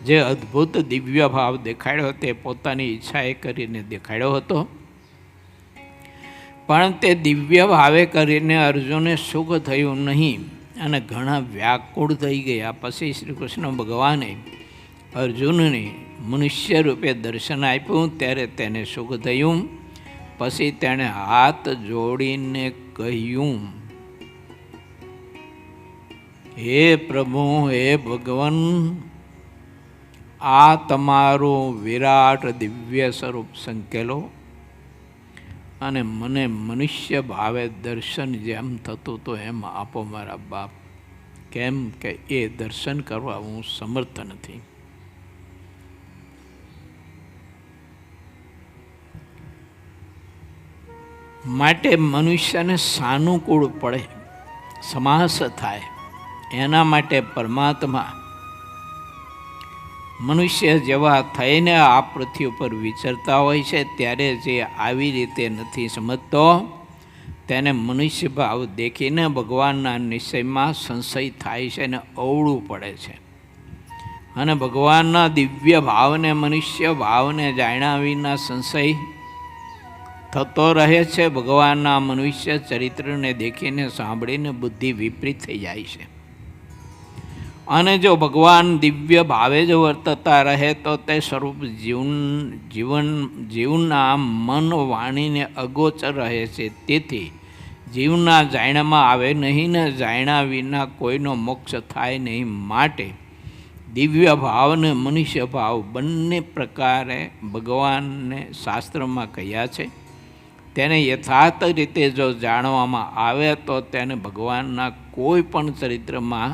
જે અદ્ભુત દિવ્ય ભાવ દેખાડ્યો તે પોતાની ઈચ્છાએ કરીને દેખાડ્યો હતો, પણ તે દિવ્ય ભાવે કરીને અર્જુને સુખ થયું નહીં અને ઘણા વ્યાકુળ થઈ ગયા. પછી શ્રી કૃષ્ણ ભગવાને અર્જુનને મનુષ્ય રૂપે દર્શન આપ્યું ત્યારે તેને સુખ થયું. પછી તેણે હાથ જોડીને કહ્યું, હે પ્રભુ, હે ભગવાન, આ તમારું વિરાટ દિવ્ય સ્વરૂપ સંકેલો અને મને મનુષ્ય ભાવે દર્શન જેમ થતું તો એમ આપો મારા બાપ. કેમ કે એ દર્શન કરવા હું સમર્થ નથી. માટે મનુષ્યને સાનુકૂળ પડે, સમાસ થાય, એના માટે પરમાત્મા મનુષ્ય જેવા થઈને આ પૃથ્વી ઉપર વિચરતા હોય છે. ત્યારે જે આવી રીતે નથી સમજતો તેને મનુષ્ય ભાવ દેખીને ભગવાનના નિશ્ચયમાં સંશય થાય છે અને અવળું પડે છે. અને ભગવાનના દિવ્ય ભાવને મનુષ્ય ભાવને જાણ્યા વિના સંશય થતો રહે છે. ભગવાનના મનુષ્ય ચરિત્રને દેખીને સાંભળીને બુદ્ધિ વિપરીત થઈ જાય છે. અને જો ભગવાન દિવ્ય ભાવે જ વર્તતા રહે તો તે સ્વરૂપ જીવના મન વાણીને અગોચર રહે છે. તેથી જીવના જાણ્યામાં આવે નહીં ને જાણ્યા વિના કોઈનો મોક્ષ થાય નહીં. માટે દિવ્ય ભાવ ને મનુષ્ય ભાવ બંને પ્રકારે ભગવાનને શાસ્ત્રમાં કહ્યા છે. તેને યથાર્થ રીતે જો જાણવામાં આવે તો તેને ભગવાનના કોઈ પણ ચરિત્રમાં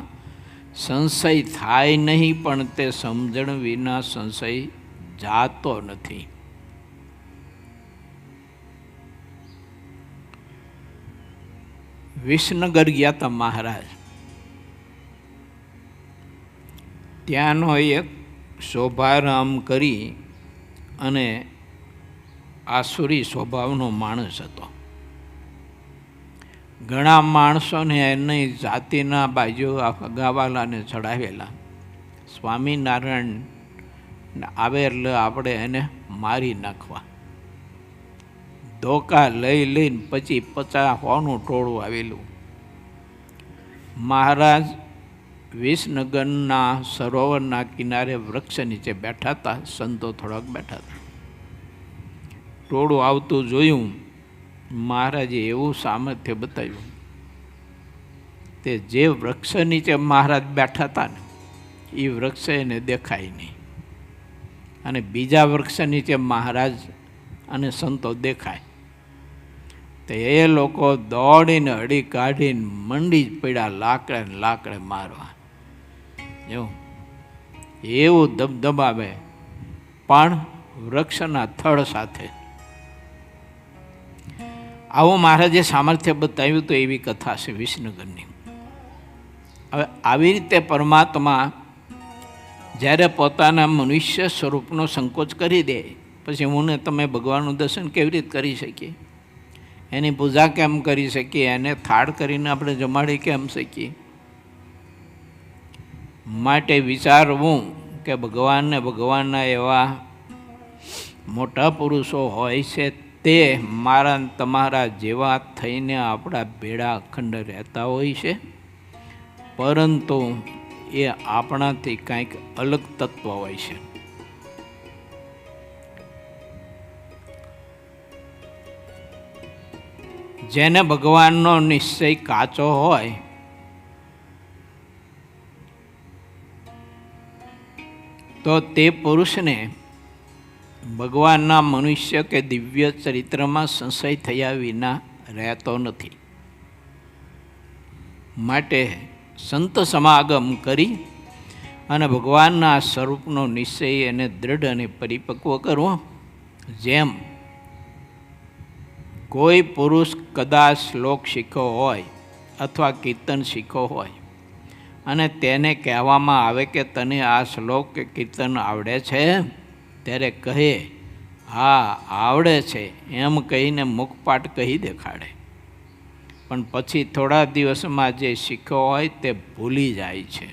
સંશય થાય નહીં, પણ તે સમજણ વિના સંશય જાતો નથી. વિસનગર ગયા હતા મહારાજ. ત્યાંનો એક શોભારામ કરી અને આસુરી સ્વભાવનો માણસ હતો. ઘણા માણસોને એની જાતિના બાજુ અગાવાલાને ચડાવેલા. સ્વામિનારાયણ આવે એટલે આપણે એને મારી નાખવા. ધોકા લઈ લઈને પછી 50-100નું ટોળું આવેલું. મહારાજ વિસનગરના સરોવરના કિનારે વૃક્ષ નીચે બેઠા હતા. સંતો થોડાક બેઠા હતા. ટોળું આવતું જોયું. મહારાજે એવું સામર્થ્ય બતાવ્યું તે જે વૃક્ષ નીચે મહારાજ બેઠા હતા ને એ વૃક્ષ એને દેખાય નહીં, અને બીજા વૃક્ષ નીચે મહારાજ અને સંતો દેખાય. તો એ લોકો દોડીને અડી કાઢીને મંડી જ પડ્યા લાકડે ને લાકડે મારવા. એવું ધબધબાવે પણ વૃક્ષના થડ સાથે. આવું મહારાજે સામર્થ્ય બતાવ્યું. તો એવી કથા છે વિસનગરની. હવે આવી રીતે પરમાત્મા જ્યારે પોતાના મનુષ્ય સ્વરૂપનો સંકોચ કરી દે પછી હું ને તમે ભગવાનનું દર્શન કેવી રીતે કરી શકીએ? એની પૂજા કેમ કરી શકીએ? એને થાળ કરીને આપણે જમાડી કેમ શકીએ? માટે વિચારવું કે ભગવાનને ભગવાનના એવા મોટા પુરુષો હોય છે, તે મારા તમારા જેવા થઈને આપણા ભેળા અખંડ રહેતા હોય છે, પરંતુ એ આપણાથી કંઈક અલગ તત્વ હોય છે. જેને ભગવાનનો નિશ્ચય કાચો હોય તો તે પુરુષને ભગવાનના મનુષ્ય કે દિવ્ય ચરિત્રમાં સંશય થયા વિના રહેતો નથી. માટે સંત સમાગમ કરી અને ભગવાનના સ્વરૂપનો નિશ્ચય એને દૃઢ અને પરિપક્વ કરવો. જેમ કોઈ પુરુષ કદાચ શ્લોક શીખ્યો હોય અથવા કીર્તન શીખ્યો હોય અને તેને કહેવામાં આવે કે તને આ શ્લોક કે કીર્તન આવડે છે, ત્યારે કહે હા આવડે છે એમ કહીને મુખપાટ કહી દેખાડે. પણ પછી થોડા દિવસમાં જે શીખ્યો હોય તે ભૂલી જાય છે.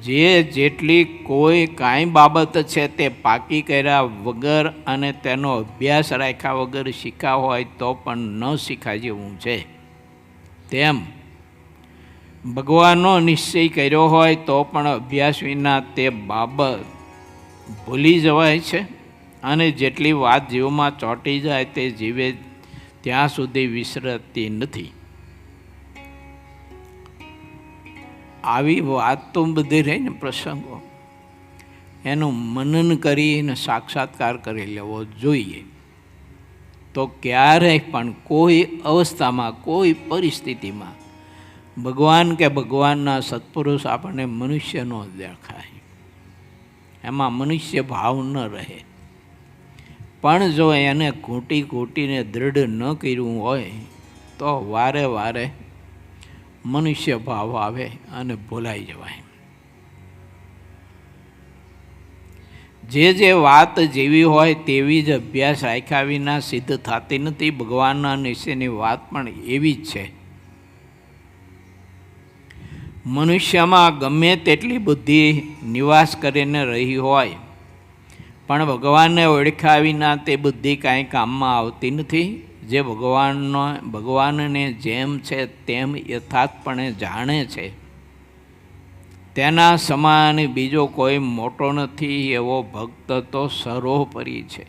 જે જેટલી કોઈ કાંઈ બાબત છે તે પાકી કર્યા વગર અને તેનો અભ્યાસ રાખ્યા વગર શીખ્યા હોય તો પણ ન શીખાય જેવું છે. તેમ ભગવાનનો નિશ્ચય કર્યો હોય તો પણ અભ્યાસ વિના તે બાબત ભૂલી જવાય છે, અને જેટલી વાત જીવમાં ચોંટી જાય તે જીવે ત્યાં સુધી વિસરતી નથી. આવી વાત તો બધી રહીને પ્રસંગો એનું મનન કરીને સાક્ષાત્કાર કરી લેવો જોઈએ. તો ક્યારેય પણ કોઈ અવસ્થામાં કોઈ પરિસ્થિતિમાં ભગવાન કે ભગવાનના સત્પુરુષ આપણને મનુષ્ય ન દેખાય, એમાં મનુષ્ય ભાવ ન રહે. પણ જો એને ઘૂંટી ઘૂંટીને દૃઢ ન કર્યું હોય તો વારે વારે મનુષ્ય ભાવ આવે અને ભૂલાઈ જવાય. જે વાત જેવી હોય તેવી જ અભ્યાસ રાખ્યા વિના સિદ્ધ થતી નથી. ભગવાનના નિશ્ચયની વાત પણ એવી જ છે. મનુષ્યમાં ગમે તેટલી બુદ્ધિ નિવાસ કરીને રહી હોય પણ ભગવાનને ઓળખ્યા વિના તે બુદ્ધિ કાંઈ કામમાં આવતી નથી. જે ભગવાનને જેમ છે તેમ યથાર્થપણે જાણે છે તેના સમાન બીજો કોઈ મોટો નથી. એવો ભક્ત તો સર્વોપરી છે.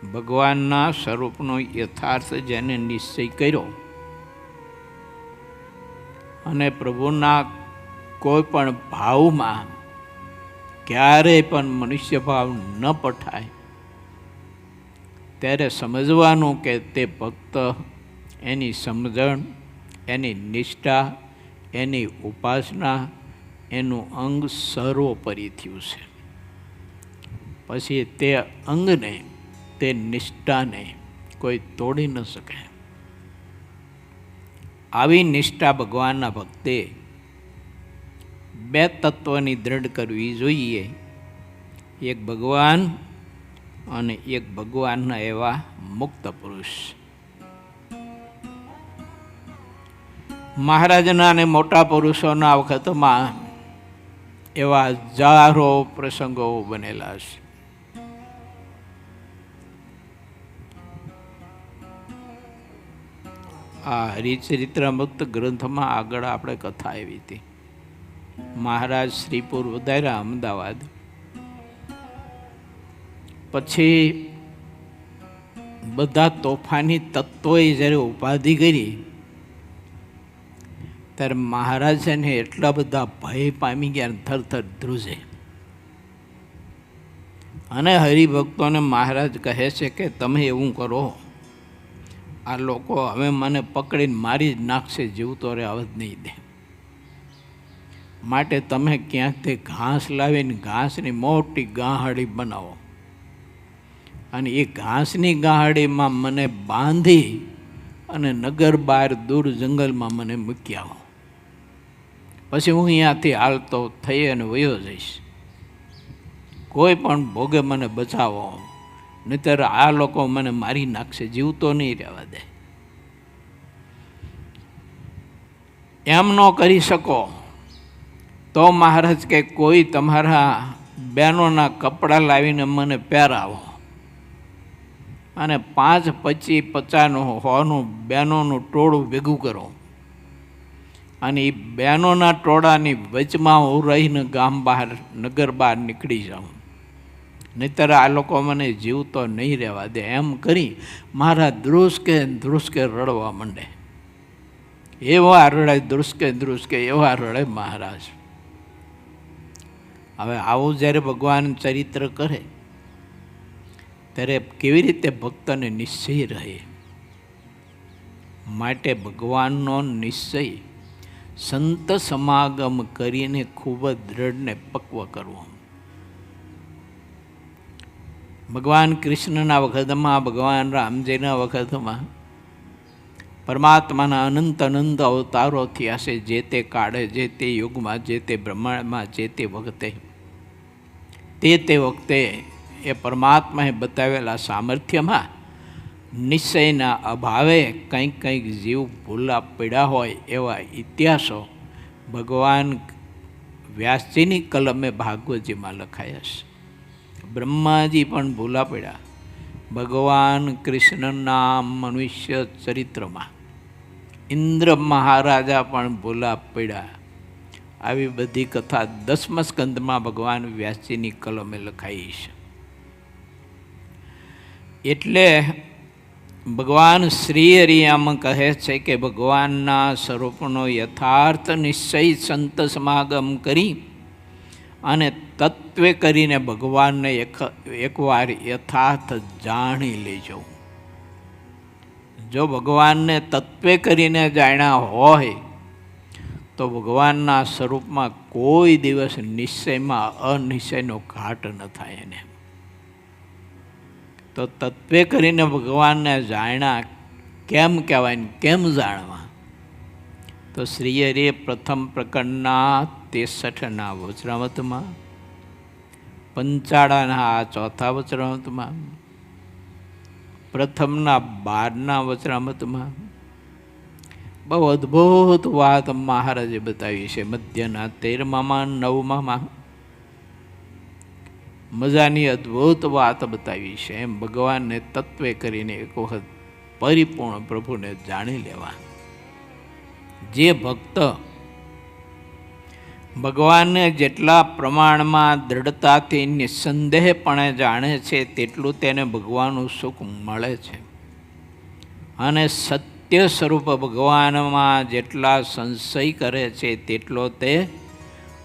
ભગવાનના સ્વરૂપનો યથાર્થ જેને નિશ્ચય કર્યો અને પ્રભુના કોઈ પણ ભાવમાં ક્યારેય પણ મનુષ્ય ભાવ ન પઠાય, ત્યારે સમજવાનું કે તે ભક્ત એની સમજણ, એની નિષ્ઠા, એની ઉપાસના, એનું અંગ સર્વોપરી થયું છે. પછી તે અંગને, તે નિષ્ઠાને કોઈ તોડી ન શકે. આવી નિષ્ઠા ભગવાનના ભક્તે બે તત્વની દ્રઢ કરવી જોઈએ. એક ભગવાન અને એક ભગવાનના એવા મુક્ત પુરુષ. મહારાજના અને મોટા પુરુષોના વખતમાં એવા હજારો પ્રસંગો બનેલા છે. આ હરિચરિત્રામૃત ગ્રંથમાં આગળ આપણે કથા આવી હતી. મહારાજ શ્રીપુર વધાર્યા અમદાવાદ, પછી બધા તોફાની તત્વોએ જ્યારે ઉપાધિ કરી ત્યારે મહારાજ છે ને એટલા બધા ભય પામી ગયા, થરથર ધ્રુજે. અને હરિભક્તોને મહારાજ કહે છે કે તમે એવું કરો, આ લોકો હવે મને પકડીને મારી જ નાખશે, જીવતો રે આવત નહીં દે. માટે તમે ક્યાંકથી ઘાસ લાવીને ઘાસની મોટી ગાંહડી બનાવો અને એ ઘાસની ગાંહડીમાં મને બાંધી અને નગર બહાર દૂર જંગલમાં મને મૂકી આવો. પછી હું અહીંયાથી હાલતો થઈ અને વયો જઈશ. કોઈ પણ ભોગે મને બચાવો, નહીંતર આ લોકો મને મારી નાખશે, જીવતો નહીં રહેવા દે. એમ ન કરી શકો તો મહારાજ કે કોઈ તમારા બહેનોના કપડાં લાવીને મને પહેરાવો અને 5, 25, 50, 100 બહેનોનું ટોળું ભેગું કરો અને એ બહેનોના ટોળાની વચમાં હું રહીને ગામ બહાર, નગર બહાર નીકળી જાઉં, નહીંતર આ લોકો મને જીવતો નહીં રહેવા દે. એમ કરી મારા ધ્રુસકે રડવા માંડે. એવા રડે, ધ્રુસકે એવા રડે મહારાજ. હવે આવું જ્યારે ભગવાન ચરિત્ર કરે ત્યારે કેવી રીતે ભક્તને નિશ્ચય રહે? માટે ભગવાનનો નિશ્ચય સંત સમાગમ કરીને ખૂબ જ દ્રઢ ને પક્વ કરવો. ભગવાન કૃષ્ણના વખતમાં, ભગવાન રામજીના વખતમાં પરમાત્માના અનંત અવતારો થયા છે. જે તે કાળે, જે તે યુગમાં, જે તે બ્રહ્માંડમાં, જે તે વખતે, તે વખતે એ પરમાત્માએ બતાવેલા સામર્થ્યમાં નિશ્ચયના અભાવે કંઈક જીવ ભૂલા પડ્યા હોય એવા ઇતિહાસો ભગવાન વ્યાસજીની કલમે ભાગવતજીમાં લખાયા છે. બ્રહ્માજી પણ ભૂલા પડ્યા. ભગવાન કૃષ્ણના મનુષ્ય ચરિત્રમાં ઇન્દ્ર મહારાજા પણ ભૂલા પડ્યા. આવી બધી કથા 10મા સ્કંદમાં ભગવાન વ્યાસજીની કલમે લખાઈ છે. એટલે ભગવાન શ્રી હરિ આમ કહે છે કે ભગવાનના સ્વરૂપનો યથાર્થ નિશ્ચય સંત સમાગમ કરી અને તત્વે કરીને ભગવાનને એકવાર યથાર્થ જાણી લેજો. જો ભગવાનને તત્વે કરીને જાણ્યા હોય તો ભગવાનના સ્વરૂપમાં કોઈ દિવસ નિશ્ચયમાં અનિશ્ચયનો ઘાટ ન થાય. એને તો તત્વે કરીને ભગવાનને જાણ્યા કેમ કહેવાય ને કેમ જાણવા? તો શ્રી હરિએ પ્રથમ પ્રકરણના 63ના વચનામૃતમાં, પંચાળાના 4થા વચનામૃતમાં, પ્રથમના 12ના વચનામૃતમાં બહુ અદ્ભુત વાત મહારાજે બતાવી છે. મધ્યના 13માં, 9માં મજાની અદ્ભુત વાત બતાવી છે. એમ ભગવાનને તત્વે કરીને એક વખત પરિપૂર્ણ પ્રભુને જાણી લેવા. જે ભક્ત ભગવાનને જેટલા પ્રમાણમાં દ્રઢતાથી નિસંદેહપણે જાણે છે તેટલું તેને ભગવાનનું સુખ મળે છે. અને સત્ય સ્વરૂપ ભગવાનમાં જેટલા સંશય કરે છે તેટલો તે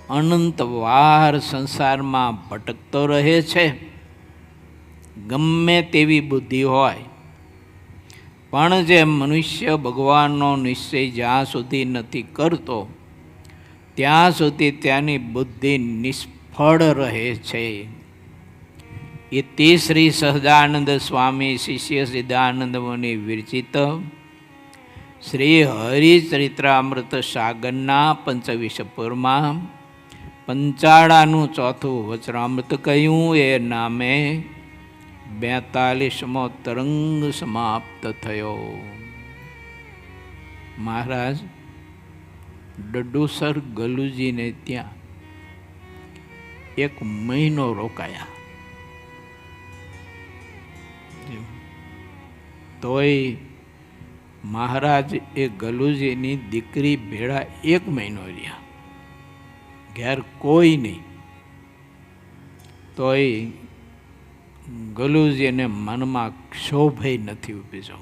અનંતવાર સંસારમાં ભટકતો રહે છે. ગમે તેવી બુદ્ધિ હોય પણ જે મનુષ્ય ભગવાનનો નિશ્ચય જ્યાં સુધી નથી કરતો ત્યાં સુધી ત્યાંની બુદ્ધિ નિષ્ફળ રહે છે. એ તે શ્રી સહજાનંદ સ્વામી શિષ્ય સિદ્ધાનંદ મુનિ વિરચિત શ્રી હરિચરિત્રામૃત સાગરના 25 પુરમાં પંચાળાનું 4થું વચરામૃત કહ્યું. એ નામે 42મો તરંગ સમાપ્ત થયો. મહારાજ ડડુસર ગલુજીને ત્યાં 1 મહિનો રોકાયા. તોય મહારાજ એ ગલુજીની દીકરી ભેળા 1 મહિનો રહ્યા, ઘેર કોઈ નહીં. તોય ગલુજીને મનમાં ક્ષોભય નથી ઉપજો.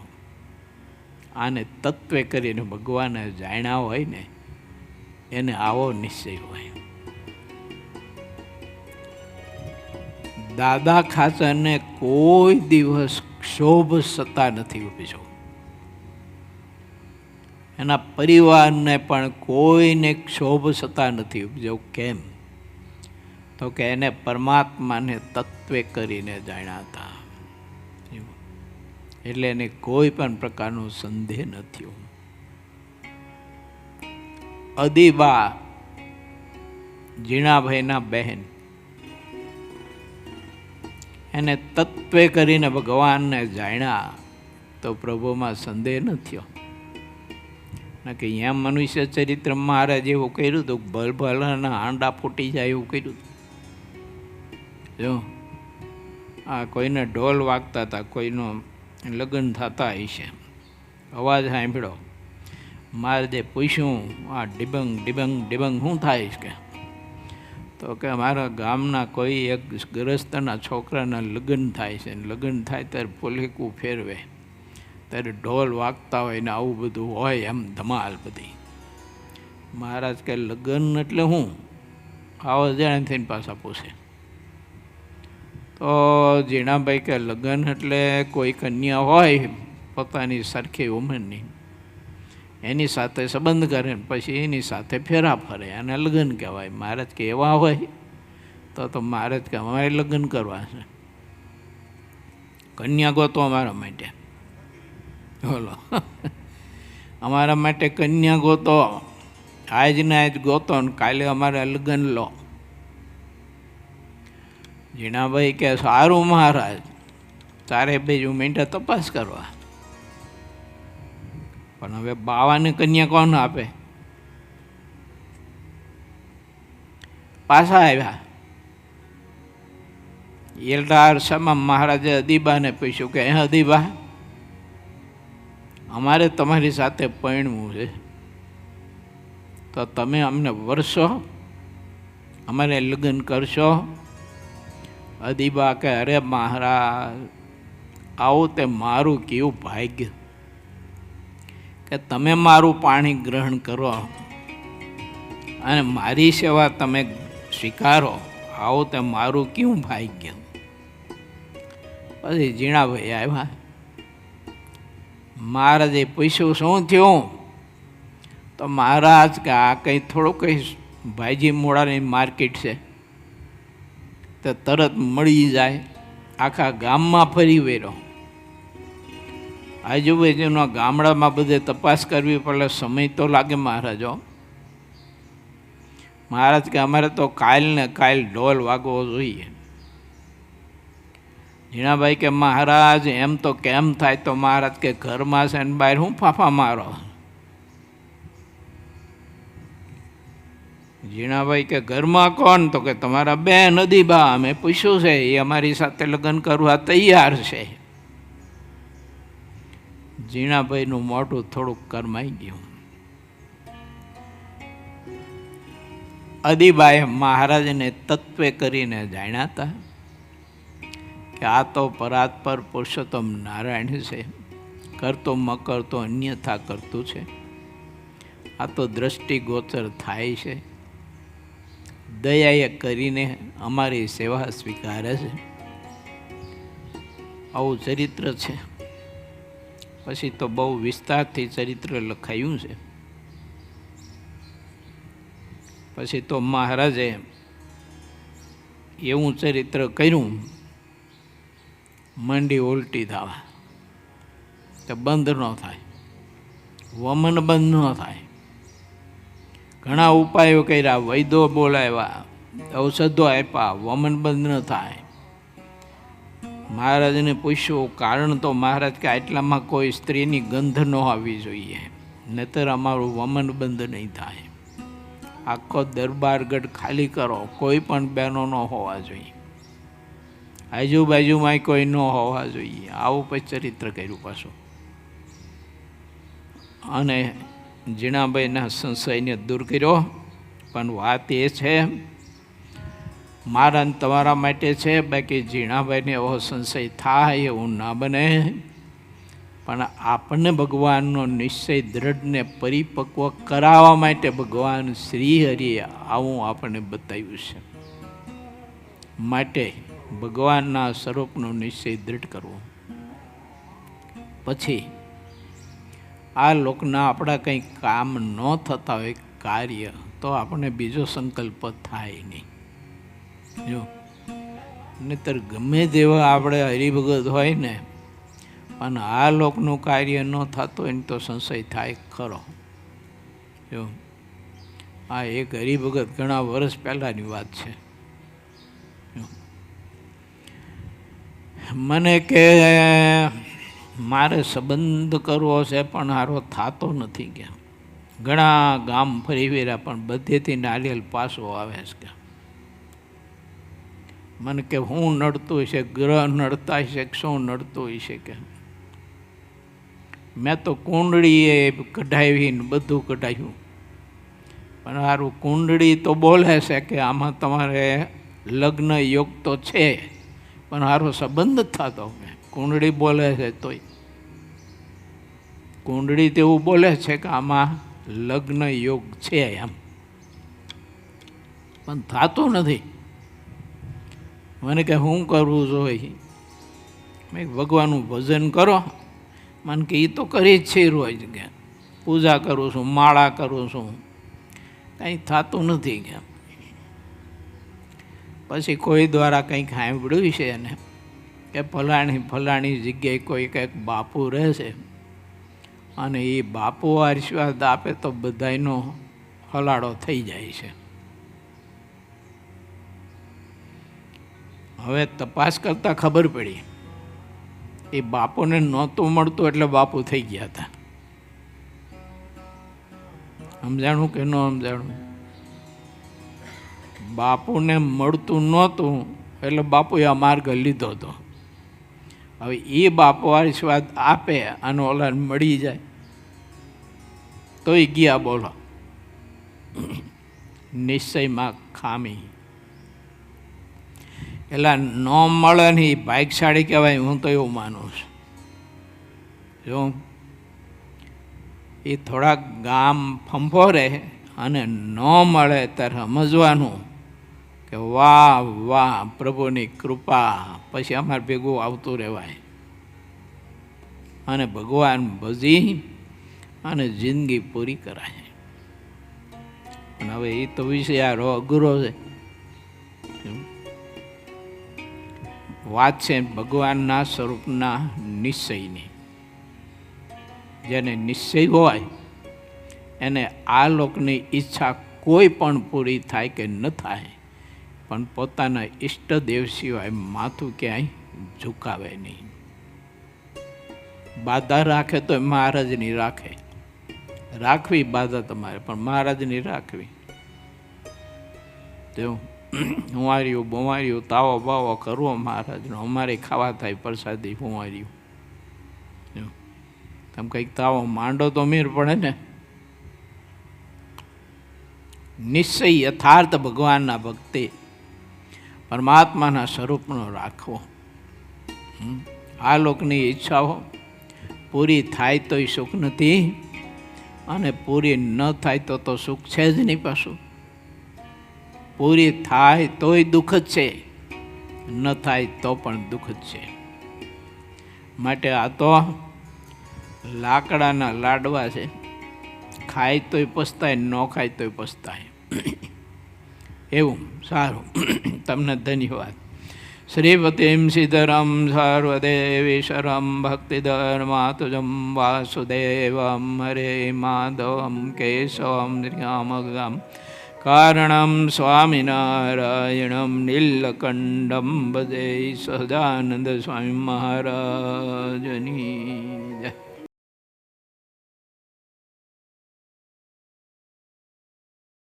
આને તત્વે કરીને ભગવાને જાણ્યા હોય ને એને આવો નિશ્ચય હોય. દાદા ખાચરને કોઈ દિવસ ક્ષોભ સત્તા નથી ઉપજો. એના પરિવારને પણ કોઈને ક્ષોભ સત્તા નથી ઉપજો. કેમ? તો કે એને પરમાત્માને તત્વે કરીને જાણ્યા હતા, એટલે એને કોઈ પણ પ્રકારનો સંદેહ નથી. અદીબા જીણાભાઈના બહેન, એને તત્વે કરીને ભગવાનને જાણ્યા તો પ્રભુમાં સંદેહ ન થયો. કે અહીંયા મનુષ્ય ચરિત્ર મહારાજ એવું કર્યું હતું, ભલભલાના હાંડા ફૂટી જાય એવું કર્યું હતું. જો આ કોઈને ઢોલ વાગતા હતા, કોઈનો લગ્ન થતા હશે, અવાજ સાંભળ્યો, મહારાજે પૂછ્યું આ ડિબંગ ડિબંગ ડિબંગ શું થાય કે? તો કે મારા ગામના કોઈ એક ગ્રસ્તના છોકરાના લગ્ન થાય છે, લગ્ન થાય ત્યારે પોલીકું ફેરવે, ત્યારે ઢોલ વાગતા હોય ને આવું બધું હોય, એમ ધમાલ બધી. મહારાજ કે લગ્ન એટલે હું? આવો જાણે થઈને પાછા પૂછે. તો જીણાભાઈ કે લગ્ન એટલે કોઈ કન્યા હોય પોતાની સરખી ઉંમરની, એની સાથે સંબંધ કરે ને પછી એની સાથે ફેરા ફરે, અને લગ્ન કહેવાય. મહારાજ કે એવા હોય? તો મહારાજ કે અમારે લગ્ન કરવા છે, કન્યા ગોતો અમારા માટે. બોલો, અમારા માટે કન્યા ગોતો, આજ ને આજ ગોતો ને કાલે અમારે લગ્ન લો. જીણાભાઈ કે સારું મહારાજ, તારે 2 મિનિટે તપાસ કરવા. પણ હવે બાવાને કન્યા કોણ આપે? પાછા આવ્યા. એલડા અરસામાં મહારાજે અદીબાને પૂછ્યું કે હે અદીબા, અમારે તમારી સાથે પરણવું છે, તો તમે અમને વરસો, અમારે લગ્ન કરશો? અદીબા કે અરે મહારાજ, આવું તે મારું કેવું ભાગ્ય કે તમે મારું પાણી ગ્રહણ કરો અને મારી સેવા તમે સ્વીકારો, આવું તે મારું કેવું ભાગ્ય. પછી જીણાભાઈ આવ્યા. મહારાજે પૂછ્યું શું થયું? તો મહારાજ કે આ કંઈ થોડું કંઈ ભાઈજી મોડાની માર્કેટ છે, તો તરત મળી જાય, આખા ગામમાં ફરી વેરો, આજુબાજુના ગામડામાં બધે તપાસ કરવી પડે, સમય તો લાગે મહારાજો. મહારાજ કે અમારે તો કાલ ને કાલ ઢોલ વાગવો જોઈએ. જીણાભાઈ કે મહારાજ એમ તો કેમ થાય? તો મહારાજ કે ઘરમાં છે ને બહાર હું ફાફા મારો? જીણાભાઈ કે ઘરમાં કોણ? તો કે તમારા બેન અદીબા, અમે પૂછ્યું છે, એ અમારી સાથે લગ્ન કરવા તૈયાર છે. જીણાભાઈનું મોઢું થોડુંક કરમાઈ ગયું. અદીબાએ મહારાજને તત્વે કરીને જાણ્યા હતા કે આ તો પરાત્પર પુરુષોત્તમ નારાયણ છે, કરતો મકરતો અન્યથા કરતું છે, આ તો દ્રષ્ટિગોચર થાય છે, દયાએ કરીને અમારી સેવા સ્વીકારે છે. આવું ચરિત્ર છે. પછી તો બહુ વિસ્તારથી ચરિત્ર લખાયું છે. પછી તો મહારાજે એવું ચરિત્ર કર્યું, મંડી ઉલટી થવા, તો બંધ ન થાય, વમન બંધ ન થાય. ઘણા ઉપાયો કર્યા, વૈદો બોલાવ્યા, ઔષધો આપ્યા, વમન બંધ ન થાય. મહારાજને પૂછ્યું કારણ, તો મહારાજ કે આટલામાં કોઈ સ્ત્રીની ગંધ ન આવવી જોઈએ, નહીતર અમારું વમન બંધ નહીં થાય. આખો દરબારગઢ ખાલી કરો, કોઈ પણ બહેનો ન હોવા જોઈએ, આજુબાજુમાં કોઈ ન હોવા જોઈએ. આવું પછી ચરિત્ર કર્યું પાછું. અને જીણાભાઈના સંશયને દૂર કર્યો. પણ વાત એ છે, મારા તમારા માટે છે, બાકી જીણાભાઈને એવો સંશય થાય એવું ના બને. પણ આપણને ભગવાનનો નિશ્ચય દ્રઢને પરિપક્વ કરાવવા માટે ભગવાન શ્રી હરિએ આવું આપણને બતાવ્યું છે. માટે ભગવાનના સ્વરૂપનો નિશ્ચય દ્રઢ કરવો. પછી આ લોકના આપણા કંઈ કામ ન થતા હોય કાર્ય, તો આપણને બીજો સંકલ્પ થાય નહીં. જો નહીતર ગમે તેવા આપણે હરિભગત હોય ને, પણ આ લોકનું કાર્ય ન થતું હોય ને તો સંશય થાય ખરો. જો આ એક હરિભગત ઘણા વર્ષ પહેલાંની વાત છે. મને કે મારે સંબંધ કરવો છે પણ હારો થતો નથી. કે ઘણા ગામ ફરી વેર્યા પણ બધેથી નારિયેલ પાછો આવે છે. મને કે હું નડતું હશે, ગ્રહ નડતા હશે, શું નડતું હશે. કે મેં તો કુંડળીએ કઢાવીને બધું કઢાવ્યું, પણ સારું કુંડળી તો બોલે છે કે આમાં તમારે લગ્ન યોગ તો છે, પણ સારો સંબંધ જ થતો. કુંડળી બોલે છે તોય કુંડળી તેવું બોલે છે કે આમાં લગ્ન યોગ છે એમ, પણ થતું નથી. મને કે શું કરવું જોઈએ? મેં ભગવાનનું ભજન કરો. મને કે એ તો કરી જ છે રોજ, કે પૂજા કરું છું, માળા કરું છું, કંઈ થતું નથી. કે પછી કોઈ દ્વારા કંઈક સાંભળ્યું છે ને કે ફલાણી જગ્યાએ કોઈ કંઈક બાપુ રહે છે, અને એ બાપુ આશીર્વાદ આપે તો બધાયનો હલાડો થઈ જાય છે. હવે તપાસ કરતાં ખબર પડી એ બાપુને નહોતું મળતું એટલે બાપુ થઈ ગયા હતા. સમજાણું કે ન સમજાણું? બાપુને મળતું નહોતું એટલે બાપુએ આ માર્ગ લીધો હતો. હવે એ બાપુ આશીર્વાદ આપે અને ઓલા મળી જાય તોય ગયા. બોલો, નિશ્ચયમાં ખામી. એટલે ન મળે ને એ ભાગ્યશાળી કહેવાય. હું તો એવું માનું છું. જો એ થોડાક ગામ ફંફોરે અને ન મળે ત્યારે સમજવાનું કે વાહ વાહ પ્રભુની કૃપા, પછી અમારે ભેગું આવતું રહેવાય અને ભગવાન ભજી અને જિંદગી પૂરી કરાય. પણ હવે એ તો વિષય આ અઘરો છે. વાત છે ભગવાનના સ્વરૂપના નિશ્ચયની. જેને નિશ્ચય હોય એને આ લોકની ઈચ્છા કોઈ પણ પૂરી થાય કે ન થાય, પણ પોતાના ઈષ્ટદેવ સિવાય માથું ક્યાંય ઝુકાવે નહીં. બાધા રાખે તો મહારાજની રાખે, રાખવી બાધા તમારે, પણ મહારાજની રાખવી. તો હુંવાર્યું બુવાર્યું તાવો બાવો કરવો મહારાજનો, અમારે ખાવા થાય પ્રસાદી હુંવાર્યું. તમે કંઈક તાવો માંડો તો મેર પડે ને. નિશ્ચય યથાર્થ ભગવાનના ભક્તિ પરમાત્માના સ્વરૂપનો રાખવો. આ લોકની ઈચ્છાઓ પૂરી થાય તોય સુખ નથી, અને પૂરી ન થાય તો સુખ છે જ નહીં. પાછું પૂરી થાય તોય દુઃખ જ છે, ન થાય તો પણ દુઃખ જ છે. માટે આ તો લાકડાના લાડવા છે. ખાય તોય પસ્તાય, ન ખાય તોય પસ્તાય. એવું સારું. તમને ધન્યવાદ. શ્રીપતિમ શ્રીધરમ સર્વદેવેશ્વરમ ભક્તિધર્માતુજમ વાસુદેવમ હરે માધવમ કેશવમ શ્રીરામગમ કારણમ સ્વામિનારાયણમ નીલકંઠમ ભજે સહજાનંદ સ્વામી મહારાજની જય.